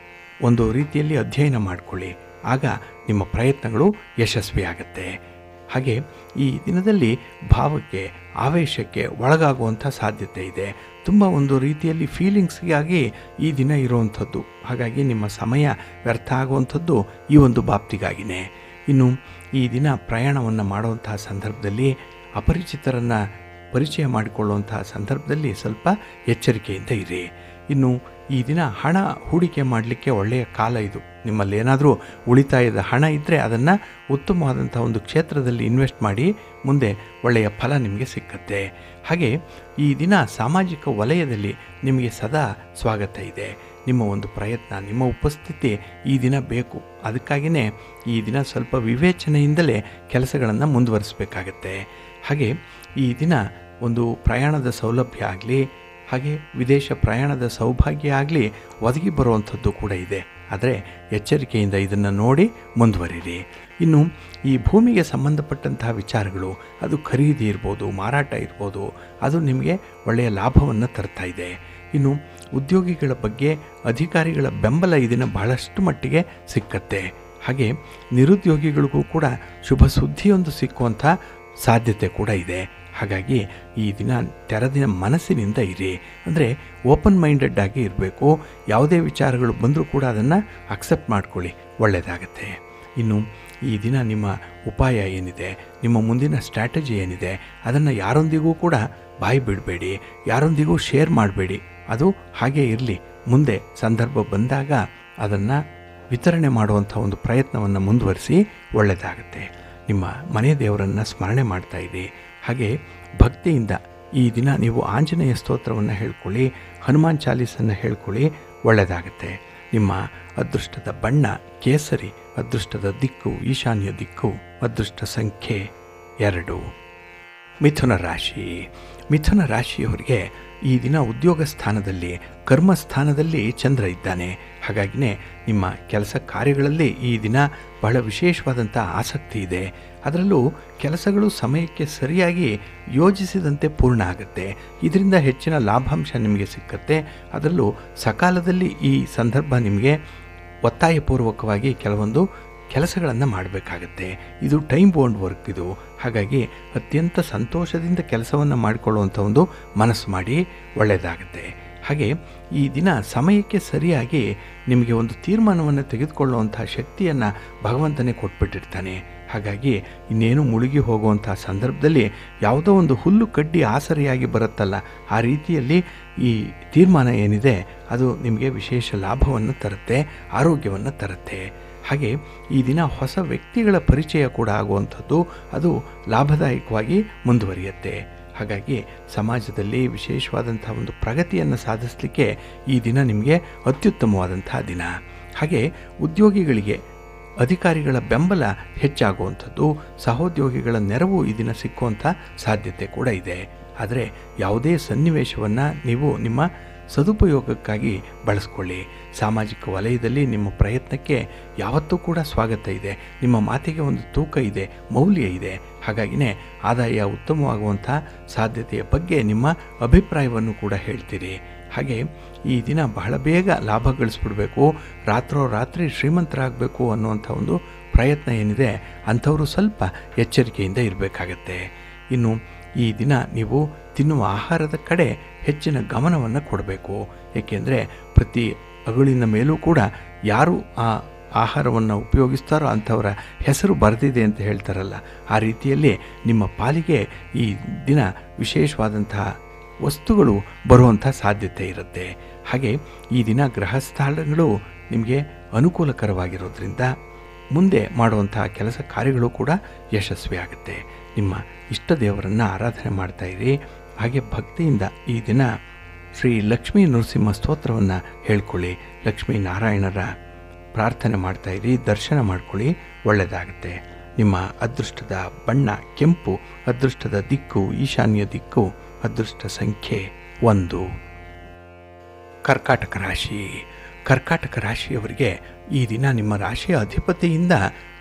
ಒಂದು ರೀತಿಯಲ್ಲಿ ಅಧ್ಯಯನ ಮಾಡಿಕೊಳ್ಳಿ. ಆಗ ನಿಮ್ಮ ಪ್ರಯತ್ನಗಳು ಯಶಸ್ವಿಯಾಗುತ್ತೆ. ಹಾಗೆ ಈ ದಿನದಲ್ಲಿ ಭಾವಕ್ಕೆ, ಆವೇಶಕ್ಕೆ ಒಳಗಾಗುವಂಥ ಸಾಧ್ಯತೆ ಇದೆ. ತುಂಬ ಒಂದು ರೀತಿಯಲ್ಲಿ ಫೀಲಿಂಗ್ಸ್ಗಾಗಿ ಈ ದಿನ ಇರುವಂಥದ್ದು. ಹಾಗಾಗಿ ನಿಮ್ಮ ಸಮಯ ವ್ಯರ್ಥ ಆಗುವಂಥದ್ದು ಈ ಒಂದು ಬಾಪ್ತಿಗಾಗಿನೇ. ಇನ್ನು ಈ ದಿನ ಪ್ರಯಾಣವನ್ನು ಮಾಡುವಂತಹ ಸಂದರ್ಭದಲ್ಲಿ ಅಪರಿಚಿತರನ್ನು ಪರಿಚಯ ಮಾಡಿಕೊಳ್ಳುವಂತಹ ಸಂದರ್ಭದಲ್ಲಿ ಸ್ವಲ್ಪ ಎಚ್ಚರಿಕೆಯಿಂದ ಇರಿ. ಇನ್ನು ಈ ದಿನ ಹಣ ಹೂಡಿಕೆ ಮಾಡಲಿಕ್ಕೆ ಒಳ್ಳೆಯ ಕಾಲ ಇದು. ನಿಮ್ಮಲ್ಲಿ ಏನಾದರೂ ಉಳಿತಾಯದ ಹಣ ಇದ್ದರೆ ಅದನ್ನು ಉತ್ತಮವಾದಂಥ ಒಂದು ಕ್ಷೇತ್ರದಲ್ಲಿ ಇನ್ವೆಸ್ಟ್ ಮಾಡಿ ಮುಂದೆ ಒಳ್ಳೆಯ ಫಲ ನಿಮಗೆ ಸಿಕ್ಕತ್ತೆ. ಹಾಗೆ ಈ ದಿನ ಸಾಮಾಜಿಕ ವಲಯದಲ್ಲಿ ನಿಮಗೆ ಸದಾ ಸ್ವಾಗತ ಇದೆ. ನಿಮ್ಮ ಒಂದು ಪ್ರಯತ್ನ, ನಿಮ್ಮ ಉಪಸ್ಥಿತಿ ಈ ದಿನ ಬೇಕು. ಅದಕ್ಕಾಗಿಯೇ ಈ ದಿನ ಸ್ವಲ್ಪ ವಿವೇಚನೆಯಿಂದಲೇ ಕೆಲಸಗಳನ್ನು ಮುಂದುವರಿಸಬೇಕಾಗತ್ತೆ. ಹಾಗೆ ಈ ದಿನ ಒಂದು ಪ್ರಯಾಣದ ಸೌಲಭ್ಯ ಆಗಲಿ, ಹಾಗೆ ವಿದೇಶ ಪ್ರಯಾಣದ ಸೌಭಾಗ್ಯ ಆಗಲಿ ಒದಗಿ ಬರುವಂಥದ್ದು ಕೂಡ ಇದೆ. ಆದರೆ ಎಚ್ಚರಿಕೆಯಿಂದ ಇದನ್ನು ನೋಡಿ ಮುಂದುವರಿರಿ. ಇನ್ನು ಈ ಭೂಮಿಗೆ ಸಂಬಂಧಪಟ್ಟಂತಹ ವಿಚಾರಗಳು, ಅದು ಖರೀದಿ ಇರ್ಬೋದು, ಮಾರಾಟ ಇರ್ಬೋದು, ಅದು ನಿಮಗೆ ಒಳ್ಳೆಯ ಲಾಭವನ್ನು ತರ್ತಾ ಇದೆ. ಇನ್ನು ಉದ್ಯೋಗಿಗಳ ಬಗ್ಗೆ ಅಧಿಕಾರಿಗಳ ಬೆಂಬಲ ಈ ದಿನ ಬಹಳಷ್ಟು ಮಟ್ಟಿಗೆ ಸಿಕ್ಕತ್ತೆ. ಹಾಗೆ ನಿರುದ್ಯೋಗಿಗಳಿಗೂ ಕೂಡ ಶುಭ ಸುದ್ದಿಯೊಂದು ಸಿಕ್ಕುವಂಥ ಸಾಧ್ಯತೆ ಕೂಡ ಇದೆ. ಹಾಗಾಗಿ ಈ ದಿನ ತೆರೆದಿನ ಮನಸ್ಸಿನಿಂದ ಇರಿ. ಅಂದರೆ ಓಪನ್ ಮೈಂಡೆಡ್ ಆಗಿ ಇರಬೇಕು. ಯಾವುದೇ ವಿಚಾರಗಳು ಬಂದರೂ ಕೂಡ ಅದನ್ನು ಅಕ್ಸೆಪ್ಟ್ ಮಾಡ್ಕೊಳ್ಳಿ, ಒಳ್ಳೆಯದಾಗತ್ತೆ. ಇನ್ನು ಈ ದಿನ ನಿಮ್ಮ ಉಪಾಯ ಏನಿದೆ, ನಿಮ್ಮ ಮುಂದಿನ ಸ್ಟ್ರಾಟಜಿ ಏನಿದೆ, ಅದನ್ನು ಯಾರೊಂದಿಗೂ ಕೂಡ ಬಾಯಿ ಬಿಡಬೇಡಿ, ಯಾರೊಂದಿಗೂ ಶೇರ್ ಮಾಡಬೇಡಿ. ಅದು ಹಾಗೇ ಇರಲಿ. ಮುಂದೆ ಸಂದರ್ಭ ಬಂದಾಗ ಅದನ್ನು ವಿತರಣೆ ಮಾಡುವಂಥ ಒಂದು ಪ್ರಯತ್ನವನ್ನು ಮುಂದುವರಿಸಿ, ಒಳ್ಳೆಯದಾಗತ್ತೆ. ನಿಮ್ಮ ಮನೆ ದೇವರನ್ನು ಸ್ಮರಣೆ ಮಾಡ್ತಾ ಇರಿ. ಹಾಗೆ ಭಕ್ತಿಯಿಂದ ಈ ದಿನ ನೀವು ಆಂಜನೇಯ ಸ್ತೋತ್ರವನ್ನು ಹೇಳ್ಕೊಳ್ಳಿ, ಹನುಮಾನ್ ಚಾಲೀಸನ್ನು ಹೇಳ್ಕೊಳ್ಳಿ, ಒಳ್ಳೆಯದಾಗತ್ತೆ. ನಿಮ್ಮ ಅದೃಷ್ಟದ ಬಣ್ಣ ಕೇಸರಿ, ಅದೃಷ್ಟದ ದಿಕ್ಕು ಈಶಾನ್ಯ ದಿಕ್ಕು, ಅದೃಷ್ಟ ಸಂಖ್ಯೆ 2. ಮಿಥುನ ರಾಶಿ. ಮಿಥುನ ರಾಶಿಯವರಿಗೆ ಈ ದಿನ ಉದ್ಯೋಗ ಸ್ಥಾನದಲ್ಲಿ, ಕರ್ಮಸ್ಥಾನದಲ್ಲಿ ಚಂದ್ರ ಇದ್ದಾನೆ. ಹಾಗಾಗಿನೇ ನಿಮ್ಮ ಕೆಲಸ ಕಾರ್ಯಗಳಲ್ಲಿ ಈ ದಿನ ಬಹಳ ವಿಶೇಷವಾದಂಥ ಆಸಕ್ತಿ ಇದೆ. ಅದರಲ್ಲೂ ಕೆಲಸಗಳು ಸಮಯಕ್ಕೆ ಸರಿಯಾಗಿ ಯೋಜಿಸಿದಂತೆ ಪೂರ್ಣ ಆಗುತ್ತೆ. ಇದರಿಂದ ಹೆಚ್ಚಿನ ಲಾಭಾಂಶ ನಿಮಗೆ ಸಿಕ್ಕತ್ತೆ. ಅದರಲ್ಲೂ ಸಕಾಲದಲ್ಲಿ ಈ ಸಂದರ್ಭ ನಿಮಗೆ ಒತ್ತಾಯಪೂರ್ವಕವಾಗಿ ಕೆಲವೊಂದು ಕೆಲಸಗಳನ್ನು ಮಾಡಬೇಕಾಗತ್ತೆ. ಇದು ಟೈಮ್ ಬೌಂಡ್ ವರ್ಕ್ ಇದು. ಹಾಗಾಗಿ ಅತ್ಯಂತ ಸಂತೋಷದಿಂದ ಕೆಲಸವನ್ನು ಮಾಡಿಕೊಳ್ಳುವಂಥ ಒಂದು ಮನಸ್ಸು ಮಾಡಿ, ಒಳ್ಳೆಯದಾಗುತ್ತೆ. ಹಾಗೆ ಈ ದಿನ ಸಮಯಕ್ಕೆ ಸರಿಯಾಗಿ ನಿಮಗೆ ಒಂದು ತೀರ್ಮಾನವನ್ನು ತೆಗೆದುಕೊಳ್ಳುವಂಥ ಶಕ್ತಿಯನ್ನು ಭಗವಂತನೇ ಕೊಟ್ಬಿಟ್ಟಿರ್ತಾನೆ. ಹಾಗಾಗಿ ಇನ್ನೇನು ಮುಳುಗಿ ಹೋಗುವಂಥ ಸಂದರ್ಭದಲ್ಲಿ ಯಾವುದೋ ಒಂದು ಹುಲ್ಲು ಕಡ್ಡಿ ಆಸರೆಯಾಗಿ ಬರುತ್ತಲ್ಲ, ಆ ರೀತಿಯಲ್ಲಿ ಈ ತೀರ್ಮಾನ ಏನಿದೆ ಅದು ನಿಮಗೆ ವಿಶೇಷ ಲಾಭವನ್ನು ತರುತ್ತೆ, ಆರೋಗ್ಯವನ್ನು ತರುತ್ತೆ. ಹಾಗೆ ಈ ದಿನ ಹೊಸ ವ್ಯಕ್ತಿಗಳ ಪರಿಚಯ ಕೂಡ ಆಗುವಂಥದ್ದು, ಅದು ಲಾಭದಾಯಕವಾಗಿ ಮುಂದುವರಿಯುತ್ತೆ. ಹಾಗಾಗಿ ಸಮಾಜದಲ್ಲಿ ವಿಶೇಷವಾದಂಥ ಒಂದು ಪ್ರಗತಿಯನ್ನು ಸಾಧಿಸಲಿಕ್ಕೆ ಈ ದಿನ ನಿಮಗೆ ಅತ್ಯುತ್ತಮವಾದಂಥ ದಿನ. ಹಾಗೆ ಉದ್ಯೋಗಿಗಳಿಗೆ ಅಧಿಕಾರಿಗಳ ಬೆಂಬಲ ಹೆಚ್ಚಾಗುವಂಥದ್ದು, ಸಹೋದ್ಯೋಗಿಗಳ ನೆರವು ಈ ದಿನ ಸಿಕ್ಕುವಂಥ ಸಾಧ್ಯತೆ ಕೂಡ ಇದೆ. ಆದರೆ ಯಾವುದೇ ಸನ್ನಿವೇಶವನ್ನು ನೀವು ನಿಮ್ಮ ಸದುಪಯೋಗಕ್ಕಾಗಿ ಬಳಸ್ಕೊಳ್ಳಿ. ಸಾಮಾಜಿಕ ವಲಯದಲ್ಲಿ ನಿಮ್ಮ ಪ್ರಯತ್ನಕ್ಕೆ ಯಾವತ್ತೂ ಕೂಡ ಸ್ವಾಗತ ಇದೆ. ನಿಮ್ಮ ಮಾತಿಗೆ ಒಂದು ತೂಕ ಇದೆ, ಮೌಲ್ಯ ಇದೆ. ಹಾಗಾಗಿನೇ ಆದಾಯ ಉತ್ತಮವಾಗುವಂಥ ಸಾಧ್ಯತೆಯ ಬಗ್ಗೆ ನಿಮ್ಮ ಅಭಿಪ್ರಾಯವನ್ನು ಕೂಡ ಹೇಳ್ತೀರಿ. ಹಾಗೆ ಈ ದಿನ ಬಹಳ ಬೇಗ ಲಾಭ ಗಳಿಸ್ಬಿಡ್ಬೇಕು, ರಾತ್ರೋರಾತ್ರಿ ಶ್ರೀಮಂತರಾಗಬೇಕು ಅನ್ನುವಂಥ ಒಂದು ಪ್ರಯತ್ನ ಏನಿದೆ, ಅಂಥವರು ಸ್ವಲ್ಪ ಎಚ್ಚರಿಕೆಯಿಂದ ಇರಬೇಕಾಗತ್ತೆ. ಇನ್ನು ಈ ದಿನ ನೀವು ತಿನ್ನುವ ಆಹಾರದ ಕಡೆ ಹೆಚ್ಚಿನ ಗಮನವನ್ನು ಕೊಡಬೇಕು. ಏಕೆಂದರೆ ಪ್ರತಿ ಅಗಳಿನ ಮೇಲೂ ಕೂಡ ಯಾರು ಆ ಆಹಾರವನ್ನು ಉಪಯೋಗಿಸ್ತಾರೋ ಅಂಥವರ ಹೆಸರು ಬರೆದಿದೆ ಅಂತ ಹೇಳ್ತಾರಲ್ಲ, ಆ ರೀತಿಯಲ್ಲಿ ನಿಮ್ಮ ಪಾಲಿಗೆ ಈ ದಿನ ವಿಶೇಷವಾದಂತಹ ವಸ್ತುಗಳು ಬರುವಂಥ ಸಾಧ್ಯತೆ ಇರುತ್ತೆ. ಹಾಗೆ ಈ ದಿನ ಗ್ರಹಸ್ಥಾನಗಳು ನಿಮಗೆ ಅನುಕೂಲಕರವಾಗಿರೋದ್ರಿಂದ ಮುಂದೆ ಮಾಡುವಂಥ ಕೆಲಸ ಕಾರ್ಯಗಳು ಕೂಡ ಯಶಸ್ವಿಯಾಗುತ್ತೆ. ನಿಮ್ಮ ಇಷ್ಟ ದೇವರನ್ನು ಆರಾಧನೆ ಮಾಡ್ತಾ ಇರಿ. ಹಾಗೆ ಭಕ್ತಿಯಿಂದ ಈ ದಿನ ಶ್ರೀ ಲಕ್ಷ್ಮೀ ನರಸಿಂಹ ಸ್ತೋತ್ರವನ್ನು ಹೇಳ್ಕೊಳ್ಳಿ, ಲಕ್ಷ್ಮೀ ನಾರಾಯಣರ ಪ್ರಾರ್ಥನೆ ಮಾಡ್ತಾ ಇರಿ, ದರ್ಶನ ಮಾಡ್ಕೊಳ್ಳಿ, ಒಳ್ಳೆಯದಾಗುತ್ತೆ. ನಿಮ್ಮ ಅದೃಷ್ಟದ ಬಣ್ಣ ಕೆಂಪು, ಅದೃಷ್ಟದ ದಿಕ್ಕು ಈಶಾನ್ಯ ದಿಕ್ಕು, ಅದೃಷ್ಟ ಸಂಖ್ಯೆ 1. ಕರ್ಕಾಟಕ ರಾಶಿ. ಕರ್ಕಾಟಕ ರಾಶಿಯವರಿಗೆ ಈ ದಿನ ನಿಮ್ಮ ರಾಶಿಯ ಅಧಿಪತಿಯಿಂದ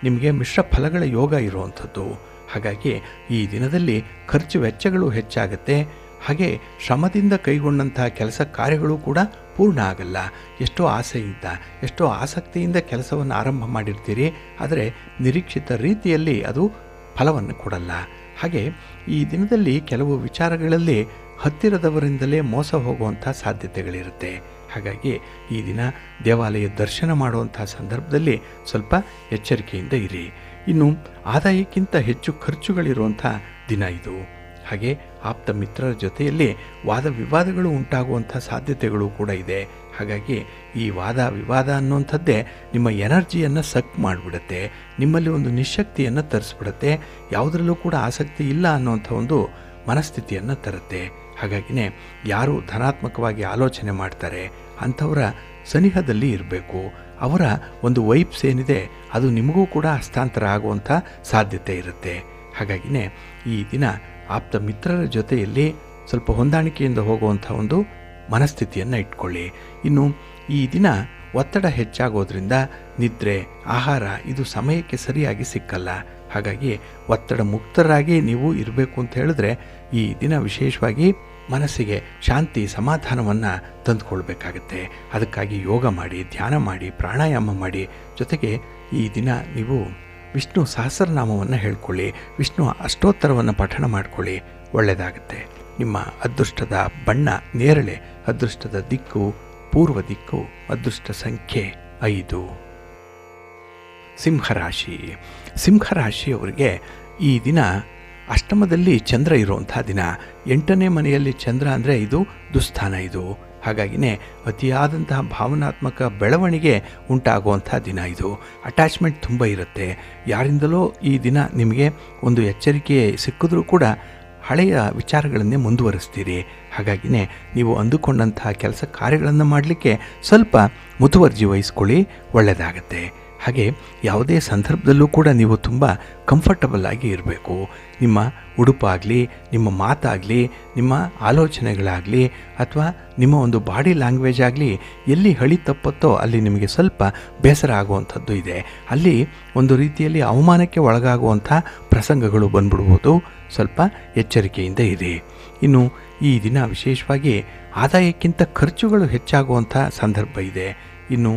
ನಿಮಗೆ ಮಿಶ್ರ ಫಲಗಳ ಯೋಗ ಇರುವಂಥದ್ದು. ಹಾಗಾಗಿ ಈ ದಿನದಲ್ಲಿ ಖರ್ಚು ವೆಚ್ಚಗಳು ಹೆಚ್ಚಾಗುತ್ತೆ. ಹಾಗೆ ಶ್ರಮದಿಂದ ಕೈಗೊಂಡಂಥ ಕೆಲಸ ಕಾರ್ಯಗಳು ಕೂಡ ಪೂರ್ಣ ಆಗಲ್ಲ. ಎಷ್ಟೋ ಆಸೆಯಿಂದ, ಎಷ್ಟೋ ಆಸಕ್ತಿಯಿಂದ ಕೆಲಸವನ್ನು ಆರಂಭ ಮಾಡಿರ್ತೀರಿ, ಆದರೆ ನಿರೀಕ್ಷಿತ ರೀತಿಯಲ್ಲಿ ಅದು ಫಲವನ್ನು ಕೊಡಲ್ಲ. ಹಾಗೆ ಈ ದಿನದಲ್ಲಿ ಕೆಲವು ವಿಚಾರಗಳಲ್ಲಿ ಹತ್ತಿರದವರಿಂದಲೇ ಮೋಸ ಹೋಗುವಂಥ ಸಾಧ್ಯತೆಗಳಿರುತ್ತೆ. ಹಾಗಾಗಿ ಈ ದಿನ ದೇವಾಲಯ ದರ್ಶನ ಮಾಡುವಂಥ ಸಂದರ್ಭದಲ್ಲಿ ಸ್ವಲ್ಪ ಎಚ್ಚರಿಕೆಯಿಂದ ಇರಿ. ಇನ್ನು ಆದಾಯಕ್ಕಿಂತ ಹೆಚ್ಚು ಖರ್ಚುಗಳಿರುವಂಥ ದಿನ ಇದು. ಹಾಗೆ ಆಪ್ತ ಮಿತ್ರರ ಜೊತೆಯಲ್ಲಿ ವಾದ ವಿವಾದಗಳು ಉಂಟಾಗುವಂಥ ಸಾಧ್ಯತೆಗಳು ಕೂಡ ಇದೆ. ಹಾಗಾಗಿ ಈ ವಾದ ವಿವಾದ ಅನ್ನುವಂಥದ್ದೇ ನಿಮ್ಮ ಎನರ್ಜಿಯನ್ನು ಸಕ್ ಮಾಡಿಬಿಡುತ್ತೆ, ನಿಮ್ಮಲ್ಲಿ ಒಂದು ನಿಶಕ್ತಿಯನ್ನು ತರಿಸ್ಬಿಡುತ್ತೆ, ಯಾವುದರಲ್ಲೂ ಕೂಡ ಆಸಕ್ತಿ ಇಲ್ಲ ಅನ್ನುವಂಥ ಒಂದು ಮನಸ್ಥಿತಿಯನ್ನು ತರುತ್ತೆ. ಹಾಗಾಗಿನೇ ಯಾರು ಧನಾತ್ಮಕವಾಗಿ ಆಲೋಚನೆ ಮಾಡ್ತಾರೆ ಅಂಥವರ ಸನಿಹದಲ್ಲಿ ಇರಬೇಕು. ಅವರ ಒಂದು ವೈಬ್ಸ್ ಏನಿದೆ ಅದು ನಿಮಗೂ ಕೂಡ ಹಸ್ತಾಂತರ ಆಗುವಂಥ ಸಾಧ್ಯತೆ ಇರುತ್ತೆ. ಹಾಗಾಗಿನೇ ಈ ದಿನ ಆಪ್ತ ಮಿತ್ರರ ಜೊತೆಯಲ್ಲಿ ಸ್ವಲ್ಪ ಹೊಂದಾಣಿಕೆಯಿಂದ ಹೋಗುವಂಥ ಒಂದು ಮನಸ್ಥಿತಿಯನ್ನು ಇಟ್ಕೊಳ್ಳಿ. ಇನ್ನು ಈ ದಿನ ಒತ್ತಡ ಹೆಚ್ಚಾಗೋದ್ರಿಂದ ನಿದ್ರೆ, ಆಹಾರ ಇದು ಸಮಯಕ್ಕೆ ಸರಿಯಾಗಿ ಸಿಕ್ಕಲ್ಲ. ಹಾಗಾಗಿ ಒತ್ತಡ ಮುಕ್ತರಾಗಿ ನೀವು ಇರಬೇಕು ಅಂತ ಹೇಳಿದ್ರೆ ಈ ದಿನ ವಿಶೇಷವಾಗಿ ಮನಸ್ಸಿಗೆ ಶಾಂತಿ ಸಮಾಧಾನವನ್ನು ತಂದುಕೊಳ್ಬೇಕಾಗತ್ತೆ. ಅದಕ್ಕಾಗಿ ಯೋಗ ಮಾಡಿ, ಧ್ಯಾನ ಮಾಡಿ, ಪ್ರಾಣಾಯಾಮ ಮಾಡಿ. ಜೊತೆಗೆ ಈ ದಿನ ನೀವು ವಿಷ್ಣು ಸಹಸ್ರನಾಮವನ್ನು ಹೇಳ್ಕೊಳ್ಳಿ, ವಿಷ್ಣು ಅಷ್ಟೋತ್ತರವನ್ನು ಪಠಣ ಮಾಡಿಕೊಳ್ಳಿ, ಒಳ್ಳೆಯದಾಗುತ್ತೆ. ನಿಮ್ಮ ಅದೃಷ್ಟದ ಬಣ್ಣ ನೇರಳೆ, ಅದೃಷ್ಟದ ದಿಕ್ಕು ಪೂರ್ವ ದಿಕ್ಕು, ಅದೃಷ್ಟ ಸಂಖ್ಯೆ 5. ಸಿಂಹರಾಶಿ. ಸಿಂಹರಾಶಿಯವರಿಗೆ ಈ ದಿನ ಅಷ್ಟಮದಲ್ಲಿ ಚಂದ್ರ ಇರುವಂಥ ದಿನ. 8ನೇ ಮನೆಯಲ್ಲಿ ಚಂದ್ರ ಅಂದರೆ ಇದು ದುಸ್ಥಾನ. ಇದು ಹಾಗಾಗಿನೇ ಅತಿಯಾದಂತಹ ಭಾವನಾತ್ಮಕ ಬೆಳವಣಿಗೆ ಉಂಟಾಗುವಂಥ ದಿನ. ಇದು ಅಟ್ಯಾಚ್ಮೆಂಟ್ ತುಂಬ ಇರುತ್ತೆ. ಯಾರಿಂದಲೋ ಈ ದಿನ ನಿಮಗೆ ಒಂದು ಎಚ್ಚರಿಕೆ ಸಿಕ್ಕಿದ್ರೂ ಕೂಡ ಹಳೆಯ ವಿಚಾರಗಳನ್ನೇ ಮುಂದುವರಿಸ್ತೀರಿ. ಹಾಗಾಗಿನೇ ನೀವು ಅಂದುಕೊಂಡಂತಹ ಕೆಲಸ ಕಾರ್ಯಗಳನ್ನು ಮಾಡಲಿಕ್ಕೆ ಸ್ವಲ್ಪ ಮುತುವರ್ಜಿ ವಹಿಸ್ಕೊಳ್ಳಿ, ಒಳ್ಳೆಯದಾಗತ್ತೆ. ಹಾಗೆ ಯಾವುದೇ ಸಂದರ್ಭದಲ್ಲೂ ಕೂಡ ನೀವು ತುಂಬ ಕಂಫರ್ಟಬಲ್ ಆಗಿ ಇರಬೇಕು. ನಿಮ್ಮ ಉಡುಪಾಗಲಿ, ನಿಮ್ಮ ಮಾತಾಗಲಿ, ನಿಮ್ಮ ಆಲೋಚನೆಗಳಾಗಲಿ ಅಥವಾ ನಿಮ್ಮ ಒಂದು ಬಾಡಿ ಲ್ಯಾಂಗ್ವೇಜ್ ಆಗಲಿ ಎಲ್ಲಿ ಹಳಿ ತಪ್ಪತ್ತೋ ಅಲ್ಲಿ ನಿಮಗೆ ಸ್ವಲ್ಪ ಬೇಸರ ಆಗುವಂಥದ್ದು ಇದೆ. ಅಲ್ಲಿ ಒಂದು ರೀತಿಯಲ್ಲಿ ಅವಮಾನಕ್ಕೆ ಒಳಗಾಗುವಂಥ ಪ್ರಸಂಗಗಳು ಬಂದ್ಬಿಡ್ಬೋದು. ಸ್ವಲ್ಪ ಎಚ್ಚರಿಕೆಯಿಂದ ಇರಿ. ಇನ್ನು ಈ ದಿನ ವಿಶೇಷವಾಗಿ ಆದಾಯಕ್ಕಿಂತ ಖರ್ಚುಗಳು ಹೆಚ್ಚಾಗುವಂಥ ಸಂದರ್ಭ ಇದೆ. ಇನ್ನು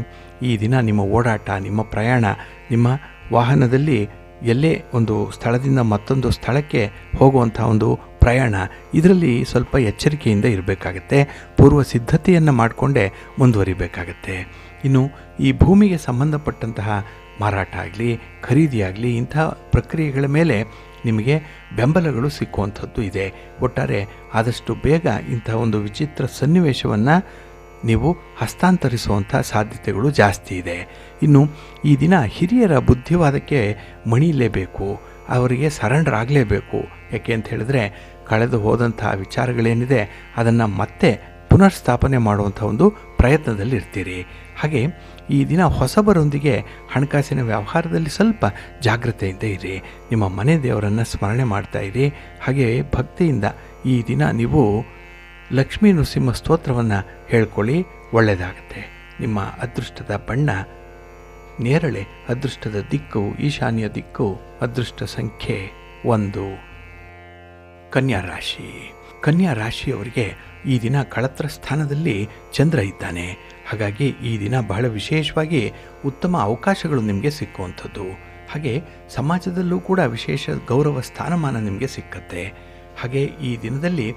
ಈ ದಿನ ನಿಮ್ಮ ಓಡಾಟ, ನಿಮ್ಮ ಪ್ರಯಾಣ, ನಿಮ್ಮ ವಾಹನದಲ್ಲಿ ಎಲ್ಲೇ ಒಂದು ಸ್ಥಳದಿಂದ ಮತ್ತೊಂದು ಸ್ಥಳಕ್ಕೆ ಹೋಗುವಂಥ ಒಂದು ಪ್ರಯಾಣ, ಇದರಲ್ಲಿ ಸ್ವಲ್ಪ ಎಚ್ಚರಿಕೆಯಿಂದ ಇರಬೇಕಾಗತ್ತೆ. ಪೂರ್ವ ಸಿದ್ಧತೆಯನ್ನು ಮಾಡಿಕೊಂಡೇ ಮುಂದುವರಿಬೇಕಾಗತ್ತೆ. ಇನ್ನು ಈ ಭೂಮಿಗೆ ಸಂಬಂಧಪಟ್ಟಂತಹ ಮಾರಾಟ ಆಗಲಿ, ಖರೀದಿಯಾಗಲಿ, ಇಂಥ ಪ್ರಕ್ರಿಯೆಗಳ ಮೇಲೆ ನಿಮಗೆ ಬೆಂಬಲಗಳು ಸಿಕ್ಕುವಂಥದ್ದು ಇದೆ. ಒಟ್ಟಾರೆ ಆದಷ್ಟು ಬೇಗ ಇಂಥ ಒಂದು ವಿಚಿತ್ರ ಸನ್ನಿವೇಶವನ್ನು ನೀವು ಹಸ್ತಾಂತರಿಸುವಂಥ ಸಾಧ್ಯತೆಗಳು ಜಾಸ್ತಿ ಇದೆ. ಇನ್ನು ಈ ದಿನ ಹಿರಿಯರ ಬುದ್ಧಿವಾದಕ್ಕೆ ಮಣಿಯಲೇಬೇಕು, ಅವರಿಗೆ ಸರೆಂಡರ್ ಆಗಲೇಬೇಕು. ಯಾಕೆ ಅಂತ ಹೇಳಿದ್ರೆ ಕಳೆದು ಹೋದಂಥ ವಿಚಾರಗಳೇನಿದೆ ಅದನ್ನು ಮತ್ತೆ ಪುನರ್ಸ್ಥಾಪನೆ ಮಾಡುವಂಥ ಒಂದು ಪ್ರಯತ್ನದಲ್ಲಿ ಇರ್ತೀರಿ. ಹಾಗೆ ಈ ದಿನ ಹೊಸಬರೊಂದಿಗೆ ಹಣಕಾಸಿನ ವ್ಯವಹಾರದಲ್ಲಿ ಸ್ವಲ್ಪ ಜಾಗ್ರತೆಯಿಂದ ಇರಿ. ನಿಮ್ಮ ಮನೆ ದೇವರನ್ನು ಸ್ಮರಣೆ ಮಾಡ್ತಾ ಇರಿ. ಹಾಗೆ ಭಕ್ತಿಯಿಂದ ಈ ದಿನ ನೀವು ಲಕ್ಷ್ಮೀ ನೃಸಿಂಹ ಸ್ತೋತ್ರವನ್ನು ಹೇಳ್ಕೊಳ್ಳಿ, ಒಳ್ಳೆಯದಾಗುತ್ತೆ. ನಿಮ್ಮ ಅದೃಷ್ಟದ ಬಣ್ಣ ನೇರಳೆ, ಅದೃಷ್ಟದ ದಿಕ್ಕು ಈಶಾನ್ಯ ದಿಕ್ಕು, ಅದೃಷ್ಟ ಸಂಖ್ಯೆ 1. ಕನ್ಯಾ ರಾಶಿ. ಕನ್ಯಾ ರಾಶಿಯವರಿಗೆ ಈ ದಿನ ಕಳತ್ರ ಸ್ಥಾನದಲ್ಲಿ ಚಂದ್ರ ಇದ್ದಾನೆ. ಹಾಗಾಗಿ ಈ ದಿನ ಬಹಳ ವಿಶೇಷವಾಗಿ ಉತ್ತಮ ಅವಕಾಶಗಳು ನಿಮಗೆ ಸಿಕ್ಕುವಂಥದ್ದು. ಹಾಗೆ ಸಮಾಜದಲ್ಲೂ ಕೂಡ ವಿಶೇಷ ಗೌರವ ಸ್ಥಾನಮಾನ ನಿಮಗೆ ಸಿಕ್ಕತ್ತೆ. ಹಾಗೆ ಈ ದಿನದಲ್ಲಿ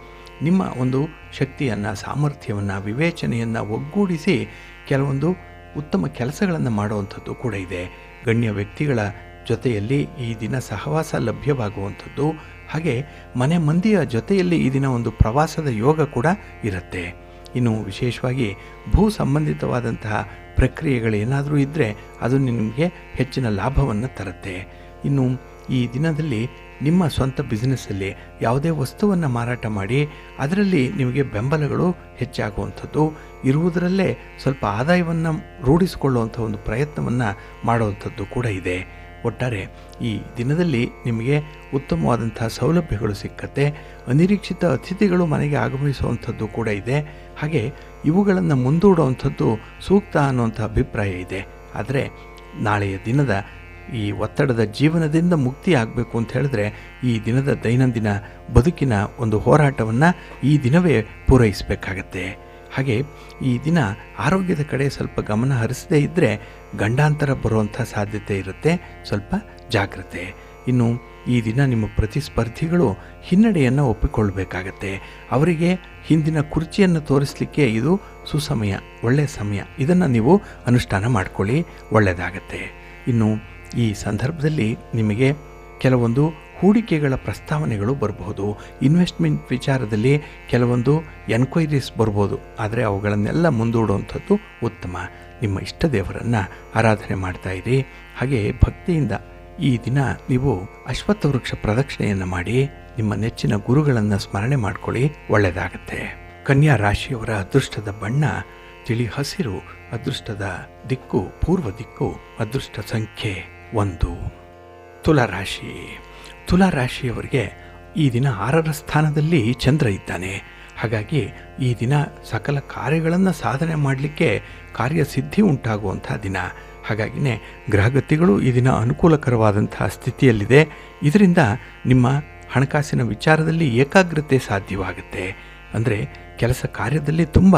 ನಿಮ್ಮ ಒಂದು ಶಕ್ತಿಯನ್ನು, ಸಾಮರ್ಥ್ಯವನ್ನು, ವಿವೇಚನೆಯನ್ನು ಒಗ್ಗೂಡಿಸಿ ಕೆಲವೊಂದು ಉತ್ತಮ ಕೆಲಸಗಳನ್ನು ಮಾಡುವಂಥದ್ದು ಕೂಡ ಇದೆ. ಗಣ್ಯ ವ್ಯಕ್ತಿಗಳ ಜೊತೆಯಲ್ಲಿ ಈ ದಿನ ಸಹವಾಸ ಲಭ್ಯವಾಗುವಂಥದ್ದು. ಹಾಗೆ ಮನೆ ಮಂದಿಯ ಜೊತೆಯಲ್ಲಿ ಈ ದಿನ ಒಂದು ಪ್ರವಾಸದ ಯೋಗ ಕೂಡ ಇರುತ್ತೆ. ಇನ್ನು ವಿಶೇಷವಾಗಿ ಭೂ ಸಂಬಂಧಿತವಾದಂತಹ ಪ್ರಕ್ರಿಯೆಗಳೇನಾದರೂ ಇದ್ದರೆ ಅದು ನಿಮಗೆ ಹೆಚ್ಚಿನ ಲಾಭವನ್ನು ತರುತ್ತೆ. ಇನ್ನು ಈ ದಿನದಲ್ಲಿ ನಿಮ್ಮ ಸ್ವಂತ ಬಿಸ್ನೆಸ್ಸಲ್ಲಿ ಯಾವುದೇ ವಸ್ತುವನ್ನು ಮಾರಾಟ ಮಾಡಿ ಅದರಲ್ಲಿ ನಿಮಗೆ ಬೆಂಬಲಗಳು ಹೆಚ್ಚಾಗುವಂಥದ್ದು, ಇರುವುದರಲ್ಲೇ ಸ್ವಲ್ಪ ಆದಾಯವನ್ನು ರೂಢಿಸಿಕೊಳ್ಳುವಂಥ ಒಂದು ಪ್ರಯತ್ನವನ್ನು ಮಾಡುವಂಥದ್ದು ಕೂಡ ಇದೆ. ಒಟ್ಟಾರೆ ಈ ದಿನದಲ್ಲಿ ನಿಮಗೆ ಉತ್ತಮವಾದಂಥ ಸೌಲಭ್ಯಗಳು ಸಿಕ್ಕತ್ತೆ. ಅನಿರೀಕ್ಷಿತ ಅತಿಥಿಗಳು ಮನೆಗೆ ಆಗಮಿಸುವಂಥದ್ದು ಕೂಡ ಇದೆ. ಹಾಗೆ ಇವುಗಳನ್ನು ಮುಂದೂಡುವಂಥದ್ದು ಸೂಕ್ತ ಅನ್ನುವಂಥ ಅಭಿಪ್ರಾಯ ಇದೆ. ಆದರೆ ನಾಳೆಯ ದಿನದ ಈ ಒತ್ತಡದ ಜೀವನದಿಂದ ಮುಕ್ತಿ ಆಗಬೇಕು ಅಂತ ಹೇಳಿದ್ರೆ ಈ ದಿನದ ದೈನಂದಿನ ಬದುಕಿನ ಒಂದು ಹೋರಾಟವನ್ನು ಈ ದಿನವೇ ಪೂರೈಸಬೇಕಾಗತ್ತೆ. ಹಾಗೆ ಈ ದಿನ ಆರೋಗ್ಯದ ಕಡೆ ಸ್ವಲ್ಪ ಗಮನ ಹರಿಸದೇ ಇದ್ದರೆ ಗಂಡಾಂತರ ಬರುವಂಥ ಸಾಧ್ಯತೆ ಇರುತ್ತೆ. ಸ್ವಲ್ಪ ಜಾಗ್ರತೆ. ಇನ್ನು ಈ ದಿನ ನಿಮ್ಮ ಪ್ರತಿಸ್ಪರ್ಧಿಗಳು ಹಿನ್ನಡೆಯನ್ನು ಒಪ್ಪಿಕೊಳ್ಬೇಕಾಗತ್ತೆ. ಅವರಿಗೆ ಹಿಂದಿನ ಕುರ್ಚಿಯನ್ನು ತೋರಿಸಲಿಕ್ಕೆ ಇದು ಸುಸಮಯ, ಒಳ್ಳೆಯ ಸಮಯ. ಇದನ್ನು ನೀವು ಅನುಷ್ಠಾನ ಮಾಡಿಕೊಳ್ಳಿ, ಒಳ್ಳೆಯದಾಗತ್ತೆ. ಇನ್ನು ಈ ಸಂದರ್ಭದಲ್ಲಿ ನಿಮಗೆ ಕೆಲವೊಂದು ಹೂಡಿಕೆಗಳ ಪ್ರಸ್ತಾವನೆಗಳು ಬರಬಹುದು. ಇನ್ವೆಸ್ಟ್ಮೆಂಟ್ ವಿಚಾರದಲ್ಲಿ ಕೆಲವೊಂದು ಎನ್ಕ್ವೈರೀಸ್ ಬರ್ಬೋದು, ಆದರೆ ಅವುಗಳನ್ನೆಲ್ಲ ಮುಂದೂಡುವಂಥದ್ದು ಉತ್ತಮ. ನಿಮ್ಮ ಇಷ್ಟ ದೇವರನ್ನು ಆರಾಧನೆ ಮಾಡ್ತಾ ಇರಿ. ಹಾಗೆ ಭಕ್ತಿಯಿಂದ ಈ ದಿನ ನೀವು ಅಶ್ವತ್ಥ ವೃಕ್ಷ ಪ್ರದಕ್ಷಿಣೆಯನ್ನು ಮಾಡಿ ನಿಮ್ಮ ನೆಚ್ಚಿನ ಗುರುಗಳನ್ನು ಸ್ಮರಣೆ ಮಾಡ್ಕೊಳ್ಳಿ, ಒಳ್ಳೆಯದಾಗತ್ತೆ. ಕನ್ಯಾ ರಾಶಿಯವರ ಅದೃಷ್ಟದ ಬಣ್ಣ ತಿಳಿ ಹಸಿರು, ಅದೃಷ್ಟದ ದಿಕ್ಕು ಪೂರ್ವ ದಿಕ್ಕು, ಅದೃಷ್ಟ ಸಂಖ್ಯೆ 1. ತುಲಾರಾಶಿ. ತುಲಾರಾಶಿಯವರಿಗೆ ಈ ದಿನ 6ರ ಸ್ಥಾನದಲ್ಲಿ ಚಂದ್ರ ಇದ್ದಾನೆ. ಹಾಗಾಗಿ ಈ ದಿನ ಸಕಲ ಕಾರ್ಯಗಳನ್ನು ಸಾಧನೆ ಮಾಡಲಿಕ್ಕೆ ಕಾರ್ಯಸಿದ್ಧಿ ಉಂಟಾಗುವಂಥ ದಿನ. ಹಾಗಾಗಿನೇ ಗ್ರಹಗತಿಗಳು ಈ ದಿನ ಅನುಕೂಲಕರವಾದಂತಹ ಸ್ಥಿತಿಯಲ್ಲಿದೆ. ಇದರಿಂದ ನಿಮ್ಮ ಹಣಕಾಸಿನ ವಿಚಾರದಲ್ಲಿ ಏಕಾಗ್ರತೆ ಸಾಧ್ಯವಾಗುತ್ತೆ. ಅಂದರೆ ಕೆಲಸ ಕಾರ್ಯದಲ್ಲಿ ತುಂಬ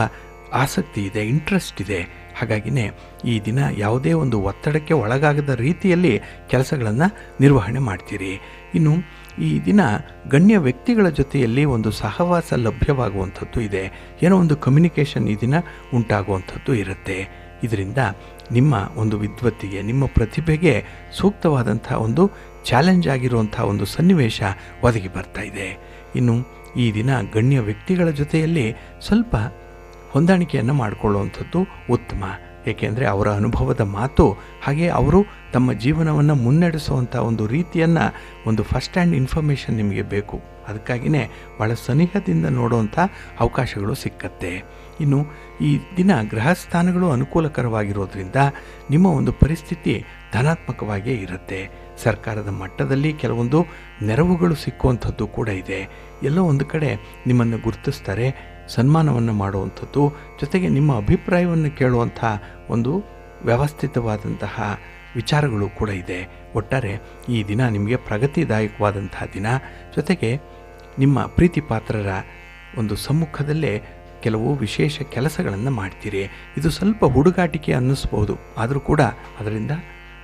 ಆಸಕ್ತಿ ಇದೆ, ಇಂಟ್ರೆಸ್ಟ್ ಇದೆ. ಹಾಗಾಗಿನೇ ಈ ದಿನ ಯಾವುದೇ ಒಂದು ಒತ್ತಡಕ್ಕೆ ಒಳಗಾಗದ ರೀತಿಯಲ್ಲಿ ಕೆಲಸಗಳನ್ನು ನಿರ್ವಹಣೆ ಮಾಡ್ತೀರಿ. ಇನ್ನು ಈ ದಿನ ಗಣ್ಯ ವ್ಯಕ್ತಿಗಳ ಜೊತೆಯಲ್ಲಿ ಒಂದು ಸಹವಾಸ ಲಭ್ಯವಾಗುವಂಥದ್ದು ಇದೆ. ಏನೋ ಒಂದು ಕಮ್ಯುನಿಕೇಷನ್ ಈ ದಿನ ಉಂಟಾಗುವಂಥದ್ದು ಇರುತ್ತೆ. ಇದರಿಂದ ನಿಮ್ಮ ಒಂದು ವಿದ್ವತ್ತಿಗೆ, ನಿಮ್ಮ ಪ್ರತಿಭೆಗೆ ಸೂಕ್ತವಾದಂಥ ಒಂದು ಚಾಲೆಂಜ್ ಆಗಿರುವಂಥ ಒಂದು ಸನ್ನಿವೇಶ ಒದಗಿ ಬರ್ತಾ ಇದೆ. ಇನ್ನು ಈ ದಿನ ಗಣ್ಯ ವ್ಯಕ್ತಿಗಳ ಜೊತೆಯಲ್ಲಿ ಸ್ವಲ್ಪ ಹೊಂದಾಣಿಕೆಯನ್ನು ಮಾಡಿಕೊಳ್ಳುವಂಥದ್ದು ಉತ್ತಮ. ಏಕೆಂದರೆ ಅವರ ಅನುಭವದ ಮಾತು, ಹಾಗೆ ಅವರು ತಮ್ಮ ಜೀವನವನ್ನು ಮುನ್ನಡೆಸುವಂಥ ಒಂದು ರೀತಿಯನ್ನು, ಒಂದು ಫಸ್ಟ್ ಹ್ಯಾಂಡ್ ಇನ್ಫಾರ್ಮೇಷನ್ ನಿಮಗೆ ಬೇಕು. ಅದಕ್ಕಾಗಿಯೇ ಭಾಳ ಸನಿಹದಿಂದ ನೋಡುವಂಥ ಅವಕಾಶಗಳು ಸಿಕ್ಕತ್ತೆ. ಇನ್ನು ಈ ದಿನ ಗ್ರಹ ಸ್ಥಾನಗಳು ಅನುಕೂಲಕರವಾಗಿರೋದ್ರಿಂದ ನಿಮ್ಮ ಒಂದು ಪರಿಸ್ಥಿತಿ ಧನಾತ್ಮಕವಾಗಿಯೇ ಇರುತ್ತೆ. ಸರ್ಕಾರದ ಮಟ್ಟದಲ್ಲಿ ಕೆಲವೊಂದು ನೆರವುಗಳು ಸಿಕ್ಕುವಂಥದ್ದು ಕೂಡ ಇದೆ. ಎಲ್ಲೋ ಒಂದು ಕಡೆ ನಿಮ್ಮನ್ನು ಗುರುತಿಸ್ತಾರೆ, ಸನ್ಮಾನವನ್ನು ಮಾಡುವಂಥದ್ದು, ಜೊತೆಗೆ ನಿಮ್ಮ ಅಭಿಪ್ರಾಯವನ್ನು ಕೇಳುವಂಥ ಒಂದು ವ್ಯವಸ್ಥಿತವಾದಂತಹ ವಿಚಾರಗಳು ಕೂಡ ಇದೆ. ಒಟ್ಟಾರೆ ಈ ದಿನ ನಿಮಗೆ ಪ್ರಗತಿದಾಯಕವಾದಂತಹ ದಿನ. ಜೊತೆಗೆ ನಿಮ್ಮ ಪ್ರೀತಿ ಪಾತ್ರರ ಒಂದು ಸಮ್ಮುಖದಲ್ಲೇ ಕೆಲವು ವಿಶೇಷ ಕೆಲಸಗಳನ್ನು ಮಾಡ್ತೀರಿ. ಇದು ಸ್ವಲ್ಪ ಹುಡುಗಾಟಿಕೆ ಅನ್ನಿಸ್ಬೋದು, ಆದರೂ ಕೂಡ ಅದರಿಂದ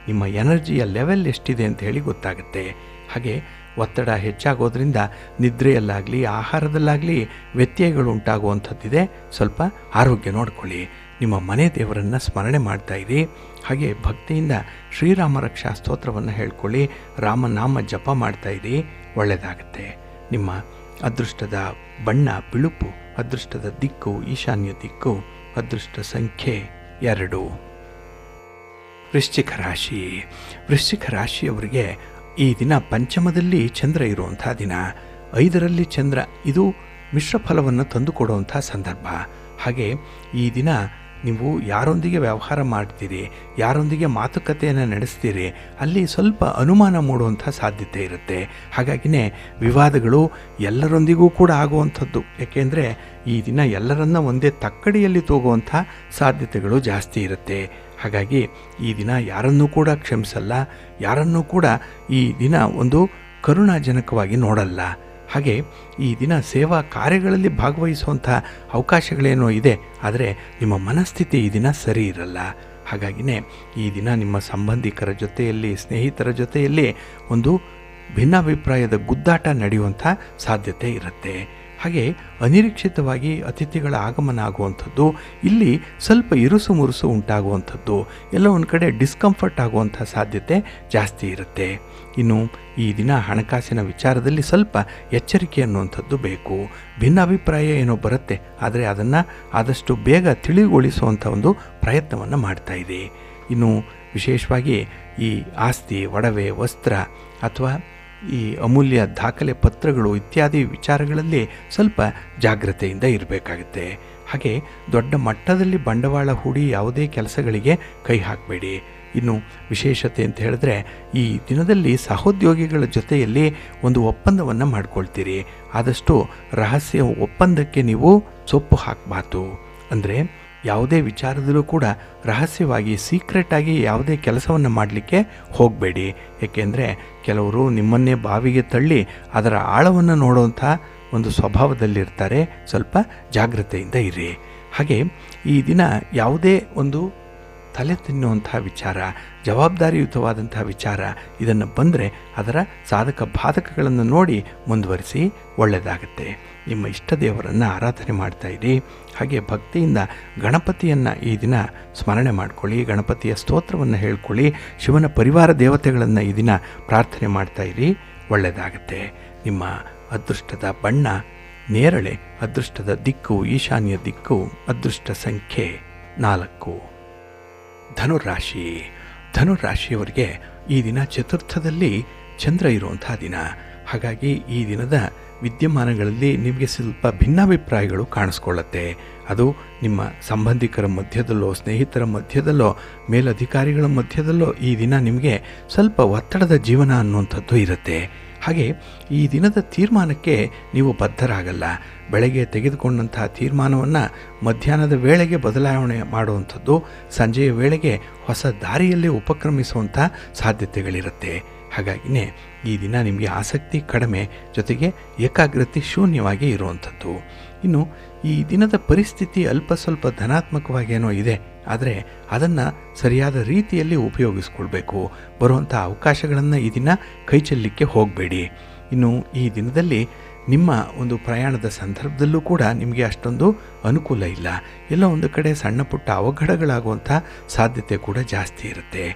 ನಿಮ್ಮ ಎನರ್ಜಿಯ ಲೆವೆಲ್ ಎಷ್ಟಿದೆ ಅಂತ ಹೇಳಿ ಗೊತ್ತಾಗುತ್ತೆ. ಹಾಗೆ ಒತ್ತಡ ಹೆಚ್ಚಾಗೋದ್ರಿಂದ ನಿದ್ರೆಯಲ್ಲಾಗಲಿ ಆಹಾರದಲ್ಲಾಗಲಿ ವ್ಯತ್ಯಯಗಳು ಉಂಟಾಗುವಂಥದ್ದಿದೆ. ಸ್ವಲ್ಪ ಆರೋಗ್ಯ ನೋಡ್ಕೊಳ್ಳಿ. ನಿಮ್ಮ ಮನೆ ದೇವರನ್ನು ಸ್ಮರಣೆ ಮಾಡ್ತಾ ಇರಿ. ಹಾಗೆ ಭಕ್ತಿಯಿಂದ ಶ್ರೀರಾಮ ರಕ್ಷಾ ಸ್ತೋತ್ರವನ್ನು ಹೇಳ್ಕೊಳ್ಳಿ, ರಾಮನಾಮ ಜಪ ಮಾಡ್ತಾ ಇರಿ, ಒಳ್ಳೆಯದಾಗತ್ತೆ. ನಿಮ್ಮ ಅದೃಷ್ಟದ ಬಣ್ಣ ಬಿಳುಪು, ಅದೃಷ್ಟದ ದಿಕ್ಕು ಈಶಾನ್ಯ ದಿಕ್ಕು, ಅದೃಷ್ಟ ಸಂಖ್ಯೆ 2. ವೃಶ್ಚಿಕ ರಾಶಿ. ವೃಶ್ಚಿಕ ರಾಶಿಯವರಿಗೆ ಈ ದಿನ ಪಂಚಮದಲ್ಲಿ ಚಂದ್ರ ಇರುವಂಥ ದಿನ, 5ರಲ್ಲಿ ಚಂದ್ರ. ಇದು ಮಿಶ್ರ ಫಲವನ್ನು ತಂದುಕೊಡುವಂಥ ಸಂದರ್ಭ. ಹಾಗೆ ಈ ದಿನ ನೀವು ಯಾರೊಂದಿಗೆ ವ್ಯವಹಾರ ಮಾಡ್ತೀರಿ, ಯಾರೊಂದಿಗೆ ಮಾತುಕತೆಯನ್ನು ನಡೆಸ್ತೀರಿ, ಅಲ್ಲಿ ಸ್ವಲ್ಪ ಅನುಮಾನ ಮೂಡುವಂಥ ಸಾಧ್ಯತೆ ಇರುತ್ತೆ. ಹಾಗಾಗಿನೇ ವಿವಾದಗಳು ಎಲ್ಲರೊಂದಿಗೂ ಕೂಡ ಆಗುವಂಥದ್ದು. ಏಕೆಂದರೆ ಈ ದಿನ ಎಲ್ಲರನ್ನ ಒಂದೇ ತಕ್ಕಡಿಯಲ್ಲಿ ತೂಗುವಂಥ ಸಾಧ್ಯತೆಗಳು ಜಾಸ್ತಿ ಇರುತ್ತೆ. ಹಾಗಾಗಿ ಈ ದಿನ ಯಾರನ್ನೂ ಕೂಡ ಕ್ಷಮಿಸಲ್ಲ, ಯಾರನ್ನೂ ಕೂಡ ಈ ದಿನ ಒಂದು ಕರುಣಾಜನಕವಾಗಿ ನೋಡಲ್ಲ. ಹಾಗೆ ಈ ದಿನ ಸೇವಾ ಕಾರ್ಯಗಳಲ್ಲಿ ಭಾಗವಹಿಸುವಂಥ ಅವಕಾಶಗಳೇನೋ ಇದೆ, ಆದರೆ ನಿಮ್ಮ ಮನಸ್ಥಿತಿ ಈ ದಿನ ಸರಿ ಇರಲ್ಲ. ಹಾಗಾಗಿನೇ ಈ ದಿನ ನಿಮ್ಮ ಸಂಬಂಧಿಕರ ಜೊತೆಯಲ್ಲಿ, ಸ್ನೇಹಿತರ ಜೊತೆಯಲ್ಲಿ ಒಂದು ಭಿನ್ನಾಭಿಪ್ರಾಯದ ಗುದ್ದಾಟ ನಡೆಯುವಂಥ ಸಾಧ್ಯತೆ ಇರುತ್ತೆ. ಹಾಗೆ ಅನಿರೀಕ್ಷಿತವಾಗಿ ಅತಿಥಿಗಳ ಆಗಮನ ಆಗುವಂಥದ್ದು, ಇಲ್ಲಿ ಸ್ವಲ್ಪ ಇರುಸು ಮುರುಸು ಉಂಟಾಗುವಂಥದ್ದು, ಎಲ್ಲ ಒಂದು ಕಡೆ ಡಿಸ್ಕಂಫರ್ಟ್ ಆಗುವಂಥ ಸಾಧ್ಯತೆ ಜಾಸ್ತಿ ಇರುತ್ತೆ. ಇನ್ನು ಈ ದಿನ ಹಣಕಾಸಿನ ವಿಚಾರದಲ್ಲಿ ಸ್ವಲ್ಪ ಎಚ್ಚರಿಕೆ ಅನ್ನುವಂಥದ್ದು ಬೇಕು. ಭಿನ್ನಾಭಿಪ್ರಾಯ ಏನೋ ಬರುತ್ತೆ, ಆದರೆ ಅದನ್ನು ಆದಷ್ಟು ಬೇಗ ತಿಳಿಗೊಳಿಸುವಂಥ ಒಂದು ಪ್ರಯತ್ನವನ್ನು ಮಾಡ್ತಾ ಇದೆ. ಇನ್ನು ವಿಶೇಷವಾಗಿ ಈ ಆಸ್ತಿ, ಒಡವೆ, ವಸ್ತ್ರ ಅಥವಾ ಈ ಅಮೂಲ್ಯ ದಾಖಲೆ ಪತ್ರಗಳು ಇತ್ಯಾದಿ ವಿಚಾರಗಳಲ್ಲಿ ಸ್ವಲ್ಪ ಜಾಗ್ರತೆಯಿಂದ ಇರಬೇಕಾಗುತ್ತೆ. ಹಾಗೆ ದೊಡ್ಡ ಮಟ್ಟದಲ್ಲಿ ಬಂಡವಾಳ ಹೂಡಿ ಯಾವುದೇ ಕೆಲಸಗಳಿಗೆ ಕೈ ಹಾಕಬೇಡಿ. ಇನ್ನು ವಿಶೇಷತೆ ಅಂತ ಹೇಳಿದ್ರೆ, ಈ ದಿನದಲ್ಲಿ ಸಹೋದ್ಯೋಗಿಗಳ ಜೊತೆಯಲ್ಲಿ ಒಂದು ಒಪ್ಪಂದವನ್ನು ಮಾಡ್ಕೊಳ್ತೀರಿ. ಆದಷ್ಟು ರಹಸ್ಯ ಒಪ್ಪಂದಕ್ಕೆ ನೀವು ಸೊಪ್ಪು ಹಾಕಬಾರ್ದು. ಅಂದರೆ ಯಾವುದೇ ವಿಚಾರದಲ್ಲೂ ಕೂಡ ರಹಸ್ಯವಾಗಿ, ಸೀಕ್ರೆಟಾಗಿ ಯಾವುದೇ ಕೆಲಸವನ್ನು ಮಾಡಲಿಕ್ಕೆ ಹೋಗಬೇಡಿ. ಏಕೆಂದರೆ ಕೆಲವರು ನಿಮ್ಮನ್ನೇ ಬಾವಿಗೆ ತಳ್ಳಿ ಅದರ ಆಳವನ್ನು ನೋಡುವಂಥ ಒಂದು ಸ್ವಭಾವದಲ್ಲಿರ್ತಾರೆ. ಸ್ವಲ್ಪ ಜಾಗ್ರತೆಯಿಂದ ಇರಿ. ಹಾಗೆ ಈ ದಿನ ಯಾವುದೇ ಒಂದು ತಲೆ ತಿನ್ನುವಂಥ ವಿಚಾರ, ಜವಾಬ್ದಾರಿಯುತವಾದಂಥ ವಿಚಾರ ಇದನ್ನು ಬಂದರೆ ಅದರ ಸಾಧಕ ಬಾಧಕಗಳನ್ನು ನೋಡಿ ಮುಂದುವರಿಸಿ, ಒಳ್ಳೆಯದಾಗುತ್ತೆ. ನಿಮ್ಮ ಇಷ್ಟ ದೇವರನ್ನು ಆರಾಧನೆ ಮಾಡ್ತಾ ಇರಿ. ಹಾಗೆ ಭಕ್ತಿಯಿಂದ ಗಣಪತಿಯನ್ನು ಈ ದಿನ ಸ್ಮರಣೆ ಮಾಡ್ಕೊಳ್ಳಿ, ಗಣಪತಿಯ ಸ್ತೋತ್ರವನ್ನು ಹೇಳ್ಕೊಳ್ಳಿ, ಶಿವನ ಪರಿವಾರ ದೇವತೆಗಳನ್ನು ಈ ದಿನ ಪ್ರಾರ್ಥನೆ ಮಾಡ್ತಾ ಇರಿ, ಒಳ್ಳೆಯದಾಗತ್ತೆ. ನಿಮ್ಮ ಅದೃಷ್ಟದ ಬಣ್ಣ ನೇರಳೆ, ಅದೃಷ್ಟದ ದಿಕ್ಕು ಈಶಾನ್ಯ ದಿಕ್ಕು, ಅದೃಷ್ಟ ಸಂಖ್ಯೆ 4. ಧನುರಾಶಿ. ಧನುರಾಶಿಯವರಿಗೆ ಈ ದಿನ ಚತುರ್ಥದಲ್ಲಿ ಚಂದ್ರ ಇರುವಂಥ ದಿನ. ಹಾಗಾಗಿ ಈ ದಿನದ ವಿದ್ಯಮಾನಗಳಲ್ಲಿ ನಿಮಗೆ ಸ್ವಲ್ಪ ಭಿನ್ನಾಭಿಪ್ರಾಯಗಳು ಕಾಣಿಸ್ಕೊಳ್ಳುತ್ತೆ. ಅದು ನಿಮ್ಮ ಸಂಬಂಧಿಕರ ಮಧ್ಯದಲ್ಲೋ, ಸ್ನೇಹಿತರ ಮಧ್ಯದಲ್ಲೋ, ಮೇಲಧಿಕಾರಿಗಳ ಮಧ್ಯದಲ್ಲೋ ಈ ದಿನ ನಿಮಗೆ ಸ್ವಲ್ಪ ಒತ್ತಡದ ಜೀವನ ಅನ್ನುವಂಥದ್ದು ಇರುತ್ತೆ. ಹಾಗೆ ಈ ದಿನದ ತೀರ್ಮಾನಕ್ಕೆ ನೀವು ಬದ್ಧರಾಗಲ್ಲ. ಬೆಳಗ್ಗೆ ತೆಗೆದುಕೊಂಡಂತಹ ತೀರ್ಮಾನವನ್ನು ಮಧ್ಯಾಹ್ನದ ವೇಳೆಗೆ ಬದಲಾವಣೆ ಮಾಡುವಂಥದ್ದು, ಸಂಜೆಯ ವೇಳೆಗೆ ಹೊಸ ದಾರಿಯಲ್ಲಿ ಉಪಕ್ರಮಿಸುವಂಥ ಸಾಧ್ಯತೆಗಳಿರುತ್ತೆ. ಹಾಗಾಗಿಯೇ ಈ ದಿನ ನಿಮಗೆ ಆಸಕ್ತಿ ಕಡಿಮೆ, ಜೊತೆಗೆ ಏಕಾಗ್ರತೆ ಶೂನ್ಯವಾಗಿ ಇರುವಂಥದ್ದು. ಇನ್ನು ಈ ದಿನದ ಪರಿಸ್ಥಿತಿ ಅಲ್ಪ ಸ್ವಲ್ಪ ಧನಾತ್ಮಕವಾಗೇನೋ ಇದೆ, ಆದರೆ ಅದನ್ನು ಸರಿಯಾದ ರೀತಿಯಲ್ಲಿ ಉಪಯೋಗಿಸ್ಕೊಳ್ಬೇಕು. ಬರುವಂಥ ಅವಕಾಶಗಳನ್ನು ಈ ದಿನ ಕೈ ಚೆಲ್ಲಲಿಕ್ಕೆ ಹೋಗಬೇಡಿ. ಇನ್ನು ಈ ದಿನದಲ್ಲಿ ನಿಮ್ಮ ಒಂದು ಪ್ರಯಾಣದ ಸಂದರ್ಭದಲ್ಲೂ ಕೂಡ ನಿಮಗೆ ಅಷ್ಟೊಂದು ಅನುಕೂಲ ಇಲ್ಲ. ಎಲ್ಲೋ ಒಂದು ಕಡೆ ಸಣ್ಣ ಪುಟ್ಟ ಅವಘಡಗಳಾಗುವಂಥ ಸಾಧ್ಯತೆ ಕೂಡ ಜಾಸ್ತಿ ಇರುತ್ತೆ.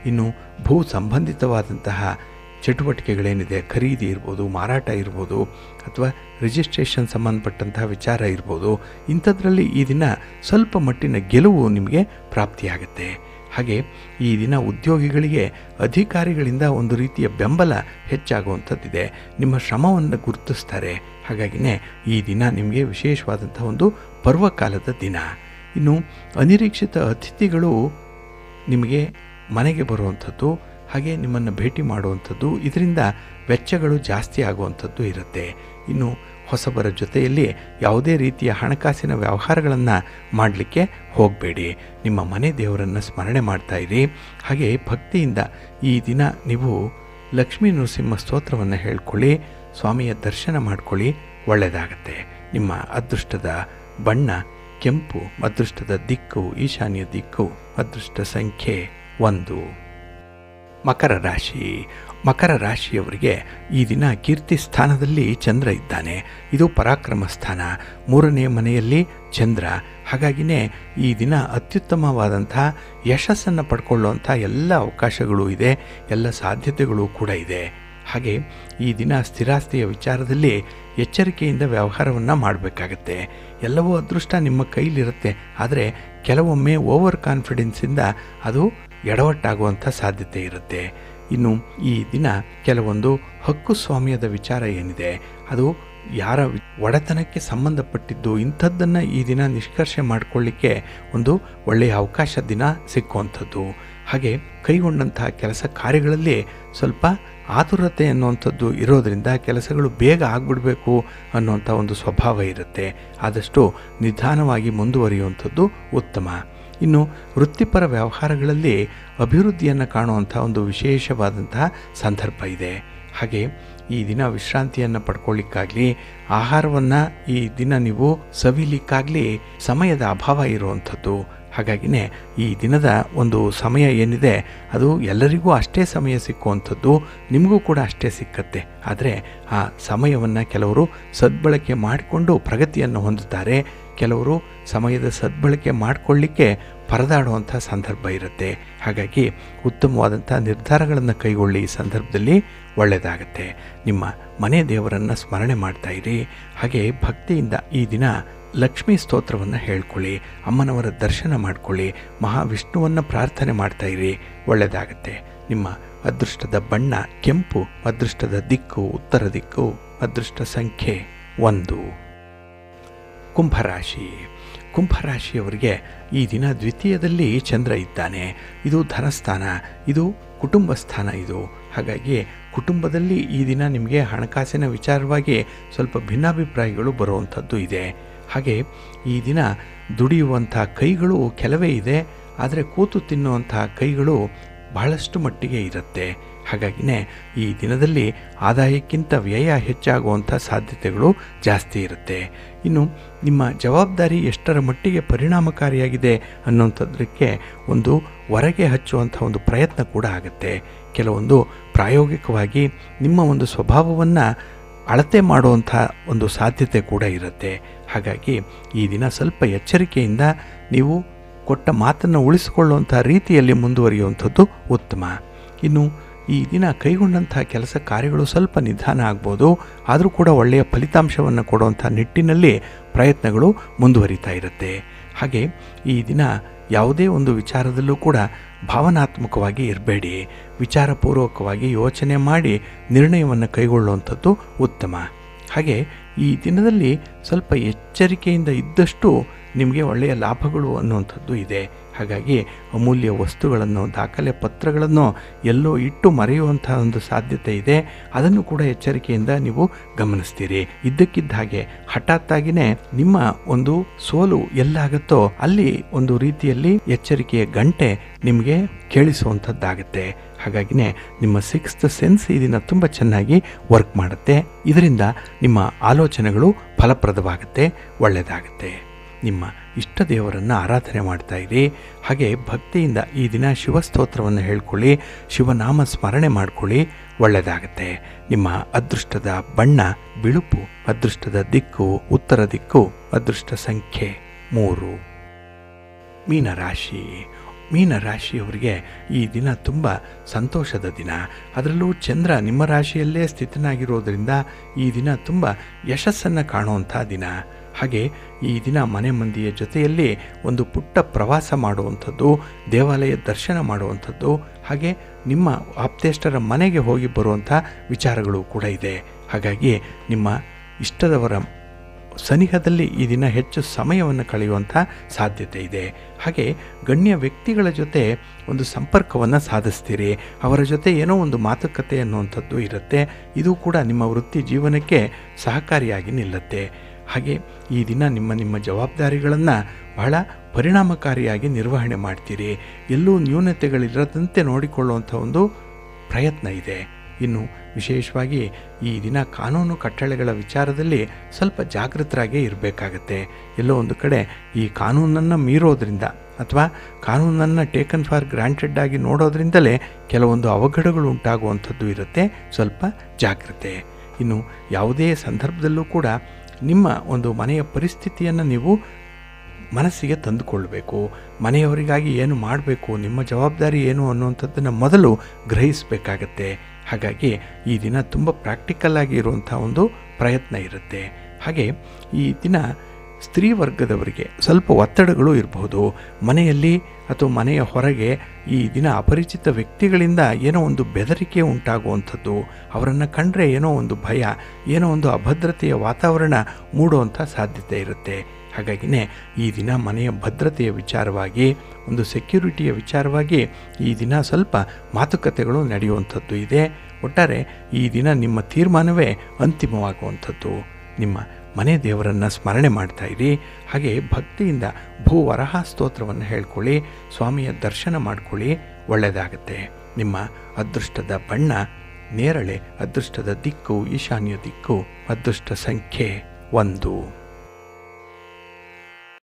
ಇನ್ನು ಭೂ ಸಂಬಂಧಿತವಾದಂತಹ ಚಟುವಟಿಕೆಗಳೇನಿದೆ, ಖರೀದಿ ಇರ್ಬೋದು, ಮಾರಾಟ ಇರ್ಬೋದು, ಅಥವಾ ರಿಜಿಸ್ಟ್ರೇಷನ್ ಸಂಬಂಧಪಟ್ಟಂತಹ ವಿಚಾರ ಇರ್ಬೋದು, ಇಂಥದ್ರಲ್ಲಿ ಈ ದಿನ ಸ್ವಲ್ಪ ಮಟ್ಟಿನ ಗೆಲುವು ನಿಮಗೆ ಪ್ರಾಪ್ತಿಯಾಗುತ್ತೆ. ಹಾಗೆ ಈ ದಿನ ಉದ್ಯೋಗಿಗಳಿಗೆ ಅಧಿಕಾರಿಗಳಿಂದ ಒಂದು ರೀತಿಯ ಬೆಂಬಲ ಹೆಚ್ಚಾಗುವಂಥದ್ದಿದೆ. ನಿಮ್ಮ ಶ್ರಮವನ್ನು ಗುರುತಿಸ್ತಾರೆ. ಹಾಗಾಗಿಯೇ ಈ ದಿನ ನಿಮಗೆ ವಿಶೇಷವಾದಂಥ ಒಂದು ಪರ್ವಕಾಲದ ದಿನ. ಇನ್ನು ಅನಿರೀಕ್ಷಿತ ಅತಿಥಿಗಳು ನಿಮಗೆ ಮನೆಗೆ ಬರುವಂಥದ್ದು, ಹಾಗೆ ನಿಮ್ಮನ್ನು ಭೇಟಿ ಮಾಡುವಂಥದ್ದು, ಇದರಿಂದ ವೆಚ್ಚಗಳು ಜಾಸ್ತಿ ಆಗುವಂಥದ್ದು ಇರುತ್ತೆ. ಇನ್ನು ಹೊಸಬರ ಜೊತೆಯಲ್ಲಿ ಯಾವುದೇ ರೀತಿಯ ಹಣಕಾಸಿನ ವ್ಯವಹಾರಗಳನ್ನು ಮಾಡಲಿಕ್ಕೆ ಹೋಗಬೇಡಿ. ನಿಮ್ಮ ಮನೆ ದೇವರನ್ನು ಸ್ಮರಣೆ ಮಾಡ್ತಾ ಇರಿ. ಹಾಗೆ ಭಕ್ತಿಯಿಂದ ಈ ದಿನ ನೀವು ಲಕ್ಷ್ಮೀ ನರಸಿಂಹ ಸ್ತೋತ್ರವನ್ನು ಹೇಳ್ಕೊಳ್ಳಿ, ಸ್ವಾಮಿಯ ದರ್ಶನ ಮಾಡ್ಕೊಳ್ಳಿ, ಒಳ್ಳೆಯದಾಗತ್ತೆ. ನಿಮ್ಮ ಅದೃಷ್ಟದ ಬಣ್ಣ ಕೆಂಪು, ಅದೃಷ್ಟದ ದಿಕ್ಕು ಈಶಾನ್ಯ ದಿಕ್ಕು, ಅದೃಷ್ಟ ಸಂಖ್ಯೆ 1. ಮಕರ ರಾಶಿ. ಮಕರ ರಾಶಿಯವರಿಗೆ ಈ ದಿನ ಕೀರ್ತಿ ಸ್ಥಾನದಲ್ಲಿ ಚಂದ್ರ ಇದ್ದಾನೆ. ಇದು ಪರಾಕ್ರಮ ಸ್ಥಾನ, 3ನೇ ಮನೆಯಲ್ಲಿ ಚಂದ್ರ. ಹಾಗಾಗಿಯೇ ಈ ದಿನ ಅತ್ಯುತ್ತಮವಾದಂಥ ಯಶಸ್ಸನ್ನು ಪಡ್ಕೊಳ್ಳುವಂಥ ಎಲ್ಲ ಅವಕಾಶಗಳು ಇದೆ, ಎಲ್ಲ ಸಾಧ್ಯತೆಗಳು ಕೂಡ ಇದೆ. ಹಾಗೆ ಈ ದಿನ ಸ್ಥಿರಾಸ್ತಿಯ ವಿಚಾರದಲ್ಲಿ ಎಚ್ಚರಿಕೆಯಿಂದ ವ್ಯವಹಾರವನ್ನು ಮಾಡಬೇಕಾಗತ್ತೆ. ಎಲ್ಲವೂ ಅದೃಷ್ಟ ನಿಮ್ಮ ಕೈಲಿರುತ್ತೆ, ಆದರೆ ಕೆಲವೊಮ್ಮೆ ಓವರ್ ಕಾನ್ಫಿಡೆನ್ಸಿಂದ ಅದು ಎಡವಟ್ಟಾಗುವಂಥ ಸಾಧ್ಯತೆ ಇರುತ್ತೆ. ಇನ್ನು ಈ ದಿನ ಕೆಲವೊಂದು ಹಕ್ಕು ಸ್ವಾಮ್ಯದ ವಿಚಾರ ಏನಿದೆ, ಅದು ಯಾರ ಒಡೆತನಕ್ಕೆ ಸಂಬಂಧಪಟ್ಟಿದ್ದು, ಇಂಥದ್ದನ್ನು ಈ ದಿನ ನಿಷ್ಕರ್ಷೆ ಮಾಡಿಕೊಳ್ಳಿಕ್ಕೆ ಒಂದು ಒಳ್ಳೆಯ ಅವಕಾಶ ದಿನ ಸಿಕ್ಕುವಂಥದ್ದು. ಹಾಗೆ ಕೈಗೊಂಡಂತಹ ಕೆಲಸ ಕಾರ್ಯಗಳಲ್ಲಿ ಸ್ವಲ್ಪ ಆತುರತೆ ಅನ್ನುವಂಥದ್ದು ಇರೋದರಿಂದ ಕೆಲಸಗಳು ಬೇಗ ಆಗಿಬಿಡಬೇಕು ಅನ್ನುವಂಥ ಒಂದು ಸ್ವಭಾವ ಇರುತ್ತೆ. ಆದಷ್ಟು ನಿಧಾನವಾಗಿ ಮುಂದುವರಿಯುವಂಥದ್ದು ಉತ್ತಮ. ಇನ್ನು ವೃತ್ತಿಪರ ವ್ಯವಹಾರಗಳಲ್ಲಿ ಅಭಿವೃದ್ಧಿಯನ್ನು ಕಾಣುವಂಥ ಒಂದು ವಿಶೇಷವಾದಂತಹ ಸಂದರ್ಭ ಇದೆ. ಹಾಗೆ ಈ ದಿನ ವಿಶ್ರಾಂತಿಯನ್ನು ಪಡ್ಕೊಳ್ಳಿಕ್ಕಾಗಲಿ, ಆಹಾರವನ್ನು ಈ ದಿನ ನೀವು ಸವಿಲಿಕ್ಕಾಗಲಿ ಸಮಯದ ಅಭಾವ ಇರುವಂಥದ್ದು. ಹಾಗಾಗಿಯೇ ಈ ದಿನದ ಒಂದು ಸಮಯ ಏನಿದೆ ಅದು ಎಲ್ಲರಿಗೂ ಅಷ್ಟೇ ಸಮಯ ಸಿಕ್ಕುವಂಥದ್ದು, ನಿಮಗೂ ಕೂಡ ಅಷ್ಟೇ ಸಿಕ್ಕತ್ತೆ. ಆದರೆ ಆ ಸಮಯವನ್ನು ಕೆಲವರು ಸದ್ಬಳಕೆ ಮಾಡಿಕೊಂಡು ಪ್ರಗತಿಯನ್ನು ಹೊಂದುತ್ತಾರೆ, ಕೆಲವರು ಸಮಯದ ಸದ್ಬಳಕೆ ಮಾಡಿಕೊಳ್ಳಿಕ್ಕೆ ಪರದಾಡುವಂಥ ಸಂದರ್ಭ ಇರುತ್ತೆ. ಹಾಗಾಗಿ ಉತ್ತಮವಾದಂಥ ನಿರ್ಧಾರಗಳನ್ನು ಕೈಗೊಳ್ಳಿ. ಈ ಸಂದರ್ಭದಲ್ಲಿ ಒಳ್ಳೆಯದಾಗತ್ತೆ. ನಿಮ್ಮ ಮನೆ ದೇವರನ್ನು ಸ್ಮರಣೆ ಮಾಡ್ತಾ ಇರಿ. ಹಾಗೆ ಭಕ್ತಿಯಿಂದ ಈ ದಿನ ಲಕ್ಷ್ಮೀ ಸ್ತೋತ್ರವನ್ನು ಹೇಳ್ಕೊಳ್ಳಿ, ಅಮ್ಮನವರ ದರ್ಶನ ಮಾಡಿಕೊಳ್ಳಿ, ಮಹಾವಿಷ್ಣುವನ್ನು ಪ್ರಾರ್ಥನೆ ಮಾಡ್ತಾ ಇರಿ, ಒಳ್ಳೆಯದಾಗತ್ತೆ. ನಿಮ್ಮ ಅದೃಷ್ಟದ ಬಣ್ಣ ಕೆಂಪು, ಅದೃಷ್ಟದ ದಿಕ್ಕು ಉತ್ತರ ದಿಕ್ಕು, ಅದೃಷ್ಟ ಸಂಖ್ಯೆ 1. ಕುಂಭರಾಶಿ. ಕುಂಭರಾಶಿಯವರಿಗೆ ಈ ದಿನ ದ್ವಿತೀಯದಲ್ಲಿ ಚಂದ್ರ ಇದ್ದಾನೆ. ಇದು ಧನಸ್ಥಾನ, ಇದು ಕುಟುಂಬ ಸ್ಥಾನ. ಇದು ಹಾಗಾಗಿ ಕುಟುಂಬದಲ್ಲಿ ಈ ದಿನ ನಿಮಗೆ ಹಣಕಾಸಿನ ವಿಚಾರವಾಗಿ ಸ್ವಲ್ಪ ಭಿನ್ನಾಭಿಪ್ರಾಯಗಳು ಬರುವಂಥದ್ದು ಇದೆ. ಹಾಗೆ ಈ ದಿನ ದುಡಿಯುವಂಥ ಕೈಗಳು ಕೆಲವೇ ಇದೆ, ಆದರೆ ಕೂತು ತಿನ್ನುವಂಥ ಕೈಗಳು ಬಹಳಷ್ಟು ಮಟ್ಟಿಗೆ ಇರುತ್ತೆ. ಹಾಗಾಗಿಯೇ ಈ ದಿನದಲ್ಲಿ ಆದಾಯಕ್ಕಿಂತ ವ್ಯಯ ಹೆಚ್ಚಾಗುವಂಥ ಸಾಧ್ಯತೆಗಳು ಜಾಸ್ತಿ ಇರುತ್ತೆ. ಇನ್ನು ನಿಮ್ಮ ಜವಾಬ್ದಾರಿ ಎಷ್ಟರ ಮಟ್ಟಿಗೆ ಪರಿಣಾಮಕಾರಿಯಾಗಿದೆ ಅನ್ನೋಂಥದ್ದಕ್ಕೆ ಒಂದು ಹೊರಗೆ ಹಚ್ಚುವಂಥ ಒಂದು ಪ್ರಯತ್ನ ಕೂಡ ಆಗುತ್ತೆ. ಕೆಲವೊಂದು ಪ್ರಾಯೋಗಿಕವಾಗಿ ನಿಮ್ಮ ಒಂದು ಸ್ವಭಾವವನ್ನು ಅಳತೆ ಮಾಡುವಂಥ ಒಂದು ಸಾಧ್ಯತೆ ಕೂಡ ಇರುತ್ತೆ. ಹಾಗಾಗಿ ಈ ದಿನ ಸ್ವಲ್ಪ ಎಚ್ಚರಿಕೆಯಿಂದ ನೀವು ಕೊಟ್ಟ ಮಾತನ್ನು ಉಳಿಸಿಕೊಳ್ಳುವಂಥ ರೀತಿಯಲ್ಲಿ ಮುಂದುವರಿಯುವಂಥದ್ದು ಉತ್ತಮ. ಇನ್ನು ಈ ದಿನ ಕೈಗೊಂಡಂಥ ಕೆಲಸ ಕಾರ್ಯಗಳು ಸ್ವಲ್ಪ ನಿಧಾನ ಆಗ್ಬೋದು, ಆದರೂ ಕೂಡ ಒಳ್ಳೆಯ ಫಲಿತಾಂಶವನ್ನು ಕೊಡುವಂಥ ನಿಟ್ಟಿನಲ್ಲಿ ಪ್ರಯತ್ನಗಳು ಮುಂದುವರಿತಾ ಇರುತ್ತೆ. ಹಾಗೆ ಈ ದಿನ ಯಾವುದೇ ಒಂದು ವಿಚಾರದಲ್ಲೂ ಕೂಡ ಭಾವನಾತ್ಮಕವಾಗಿ ಇರಬೇಡಿ. ವಿಚಾರಪೂರ್ವಕವಾಗಿ ಯೋಚನೆ ಮಾಡಿ ನಿರ್ಣಯವನ್ನು ಕೈಗೊಳ್ಳುವಂಥದ್ದು ಉತ್ತಮ. ಹಾಗೆ ಈ ದಿನದಲ್ಲಿ ಸ್ವಲ್ಪ ಎಚ್ಚರಿಕೆಯಿಂದ ಇದ್ದಷ್ಟು ನಿಮಗೆ ಒಳ್ಳೆಯ ಲಾಭಗಳು ಅನ್ನುವಂಥದ್ದು ಇದೆ. ಹಾಗಾಗಿ ಅಮೂಲ್ಯ ವಸ್ತುಗಳನ್ನು, ದಾಖಲೆ ಪತ್ರಗಳನ್ನು ಎಲ್ಲೋ ಇಟ್ಟು ಮರೆಯುವಂಥ ಒಂದು ಸಾಧ್ಯತೆ ಇದೆ. ಅದನ್ನು ಕೂಡ ಎಚ್ಚರಿಕೆಯಿಂದ ನೀವು ಗಮನಿಸ್ತೀರಿ. ಇದ್ದಕ್ಕಿದ್ದ ಹಾಗೆ ಹಠಾತ್ತಾಗಿಯೇ ನಿಮ್ಮ ಒಂದು ಸೋಲು ಎಲ್ಲಾಗುತ್ತೋ ಅಲ್ಲಿ ಒಂದು ರೀತಿಯಲ್ಲಿ ಎಚ್ಚರಿಕೆಯ ಗಂಟೆ ನಿಮಗೆ ಕೇಳಿಸುವಂಥದ್ದಾಗುತ್ತೆ. ಹಾಗಾಗಿನೇ ನಿಮ್ಮ ಸಿಕ್ಸ್ತ್ ಸೆನ್ಸ್ ಈ ದಿನ ತುಂಬ ಚೆನ್ನಾಗಿ ವರ್ಕ್ ಮಾಡುತ್ತೆ. ಇದರಿಂದ ನಿಮ್ಮ ಆಲೋಚನೆಗಳು ಫಲಪ್ರದವಾಗುತ್ತೆ, ಒಳ್ಳೆಯದಾಗುತ್ತೆ. ನಿಮ್ಮ ಇಷ್ಟ ದೇವರನ್ನು ಆರಾಧನೆ ಮಾಡ್ತಾ ಇರಿ. ಹಾಗೆ ಭಕ್ತಿಯಿಂದ ಈ ದಿನ ಶಿವಸ್ತೋತ್ರವನ್ನು ಹೇಳ್ಕೊಳ್ಳಿ, ಶಿವನಾಮ ಸ್ಮರಣೆ ಮಾಡ್ಕೊಳ್ಳಿ, ಒಳ್ಳೆಯದಾಗುತ್ತೆ. ನಿಮ್ಮ ಅದೃಷ್ಟದ ಬಣ್ಣ ಬಿಳುಪು, ಅದೃಷ್ಟದ ದಿಕ್ಕು ಉತ್ತರ ದಿಕ್ಕು, ಅದೃಷ್ಟ ಸಂಖ್ಯೆ 3. ಮೀನರಾಶಿ. ಮೀನರಾಶಿಯವರಿಗೆ ಈ ದಿನ ತುಂಬ ಸಂತೋಷದ ದಿನ. ಅದರಲ್ಲೂ ಚಂದ್ರ ನಿಮ್ಮ ರಾಶಿಯಲ್ಲೇ ಸ್ಥಿತನಾಗಿರೋದರಿಂದ ಈ ದಿನ ತುಂಬ ಯಶಸ್ಸನ್ನು ಕಾಣುವಂಥ ದಿನ. ಹಾಗೆ ಈ ದಿನ ಮನೆ ಮಂದಿಯ ಜೊತೆಯಲ್ಲಿ ಒಂದು ಪುಟ್ಟ ಪ್ರವಾಸ ಮಾಡುವಂಥದ್ದು, ದೇವಾಲಯ ದರ್ಶನ ಮಾಡುವಂಥದ್ದು, ಹಾಗೆ ನಿಮ್ಮ ಆಪ್ತೇಷ್ಟರ ಮನೆಗೆ ಹೋಗಿ ಬರುವಂಥ ವಿಚಾರಗಳು ಕೂಡ ಇದೆ. ಹಾಗಾಗಿ ನಿಮ್ಮ ಇಷ್ಟದವರ ಸನಿಹದಲ್ಲಿ ಈ ದಿನ ಹೆಚ್ಚು ಸಮಯವನ್ನು ಕಳೆಯುವಂಥ ಸಾಧ್ಯತೆ ಇದೆ. ಹಾಗೆ ಗಣ್ಯ ವ್ಯಕ್ತಿಗಳ ಜೊತೆ ಒಂದು ಸಂಪರ್ಕವನ್ನು ಸಾಧಿಸ್ತೀರಿ. ಅವರ ಜೊತೆ ಏನೋ ಒಂದು ಮಾತುಕತೆ ಅನ್ನುವಂಥದ್ದು ಇರುತ್ತೆ. ಇದು ಕೂಡ ನಿಮ್ಮ ವೃತ್ತಿ ಜೀವನಕ್ಕೆ ಸಹಕಾರಿಯಾಗಿ ನಿಲ್ಲುತ್ತೆ. ಹಾಗೆ ಈ ದಿನ ನಿಮ್ಮ ಜವಾಬ್ದಾರಿಗಳನ್ನು ಬಹಳ ಪರಿಣಾಮಕಾರಿಯಾಗಿ ನಿರ್ವಹಣೆ ಮಾಡ್ತೀರಿ. ಎಲ್ಲೂ ನ್ಯೂನತೆಗಳಿರದಂತೆ ನೋಡಿಕೊಳ್ಳುವಂಥ ಒಂದು ಪ್ರಯತ್ನ ಇದೆ. ಇನ್ನು ವಿಶೇಷವಾಗಿ ಈ ದಿನ ಕಾನೂನು ಕಟ್ಟಳೆಗಳ ವಿಚಾರದಲ್ಲಿ ಸ್ವಲ್ಪ ಜಾಗೃತರಾಗೇ ಇರಬೇಕಾಗತ್ತೆ. ಎಲ್ಲೋ ಒಂದು ಕಡೆ ಈ ಕಾನೂನನ್ನು ಮೀರೋದ್ರಿಂದ ಅಥವಾ ಕಾನೂನನ್ನು ಟೇಕನ್ ಫಾರ್ ಗ್ರಾಂಟೆಡ್ ಆಗಿ ನೋಡೋದ್ರಿಂದಲೇ ಕೆಲವೊಂದು ಅವಘಡಗಳು ಉಂಟಾಗುವಂಥದ್ದು ಇರುತ್ತೆ. ಸ್ವಲ್ಪ ಜಾಗ್ರತೆ. ಇನ್ನು ಯಾವುದೇ ಸಂದರ್ಭದಲ್ಲೂ ಕೂಡ ನಿಮ್ಮ ಒಂದು ಮನೆಯ ಪರಿಸ್ಥಿತಿಯನ್ನು ನೀವು ಮನಸ್ಸಿಗೆ ತಂದುಕೊಳ್ಬೇಕು. ಮನೆಯವರಿಗಾಗಿ ಏನು ಮಾಡಬೇಕು, ನಿಮ್ಮ ಜವಾಬ್ದಾರಿ ಏನು ಅನ್ನುವಂಥದ್ದನ್ನು ಮೊದಲು ಗ್ರಹಿಸಬೇಕಾಗತ್ತೆ. ಹಾಗಾಗಿ ಈ ದಿನ ತುಂಬ ಪ್ರಾಕ್ಟಿಕಲ್ ಆಗಿ ಇರುವಂಥ ಒಂದು ಪ್ರಯತ್ನ ಇರುತ್ತೆ. ಹಾಗೆ ಈ ದಿನ ಸ್ತ್ರೀ ವರ್ಗದವರಿಗೆ ಸ್ವಲ್ಪ ಒತ್ತಡಗಳು ಇರಬಹುದು. ಮನೆಯಲ್ಲಿ ಅಥವಾ ಮನೆಯ ಹೊರಗೆ ಈ ದಿನ ಅಪರಿಚಿತ ವ್ಯಕ್ತಿಗಳಿಂದ ಏನೋ ಒಂದು ಬೆದರಿಕೆ ಉಂಟಾಗುವಂಥದ್ದು, ಅವರನ್ನು ಕಂಡ್ರೆ ಏನೋ ಒಂದು ಭಯ, ಏನೋ ಒಂದು ಅಭದ್ರತೆಯ ವಾತಾವರಣ ಮೂಡುವಂಥ ಸಾಧ್ಯತೆ ಇರುತ್ತೆ. ಹಾಗಾಗಿನೇ ಈ ದಿನ ಮನೆಯ ಭದ್ರತೆಯ ವಿಚಾರವಾಗಿ, ಒಂದು ಸೆಕ್ಯೂರಿಟಿಯ ವಿಚಾರವಾಗಿ ಈ ದಿನ ಸ್ವಲ್ಪ ಮಾತುಕತೆಗಳು ನಡೆಯುವಂಥದ್ದು ಇದೆ. ಒಟ್ಟಾರೆ ಈ ದಿನ ನಿಮ್ಮ ತೀರ್ಮಾನವೇ ಅಂತಿಮವಾಗುವಂಥದ್ದು. ನಿಮ್ಮ ಮನೆ ದೇವರನ್ನು ಸ್ಮರಣೆ ಮಾಡ್ತಾ ಇರಿ. ಹಾಗೆ ಭಕ್ತಿಯಿಂದ ಭೂವರಹ ಸ್ತೋತ್ರವನ್ನು ಹೇಳ್ಕೊಳ್ಳಿ, ಸ್ವಾಮಿಯ ದರ್ಶನ ಮಾಡ್ಕೊಳ್ಳಿ, ಒಳ್ಳೆಯದಾಗತ್ತೆ. ನಿಮ್ಮ ಅದೃಷ್ಟದ ಬಣ್ಣ ನೇರಳೆ, ಅದೃಷ್ಟದ ದಿಕ್ಕು ಈಶಾನ್ಯ ದಿಕ್ಕು, ಅದೃಷ್ಟ ಸಂಖ್ಯೆ 1.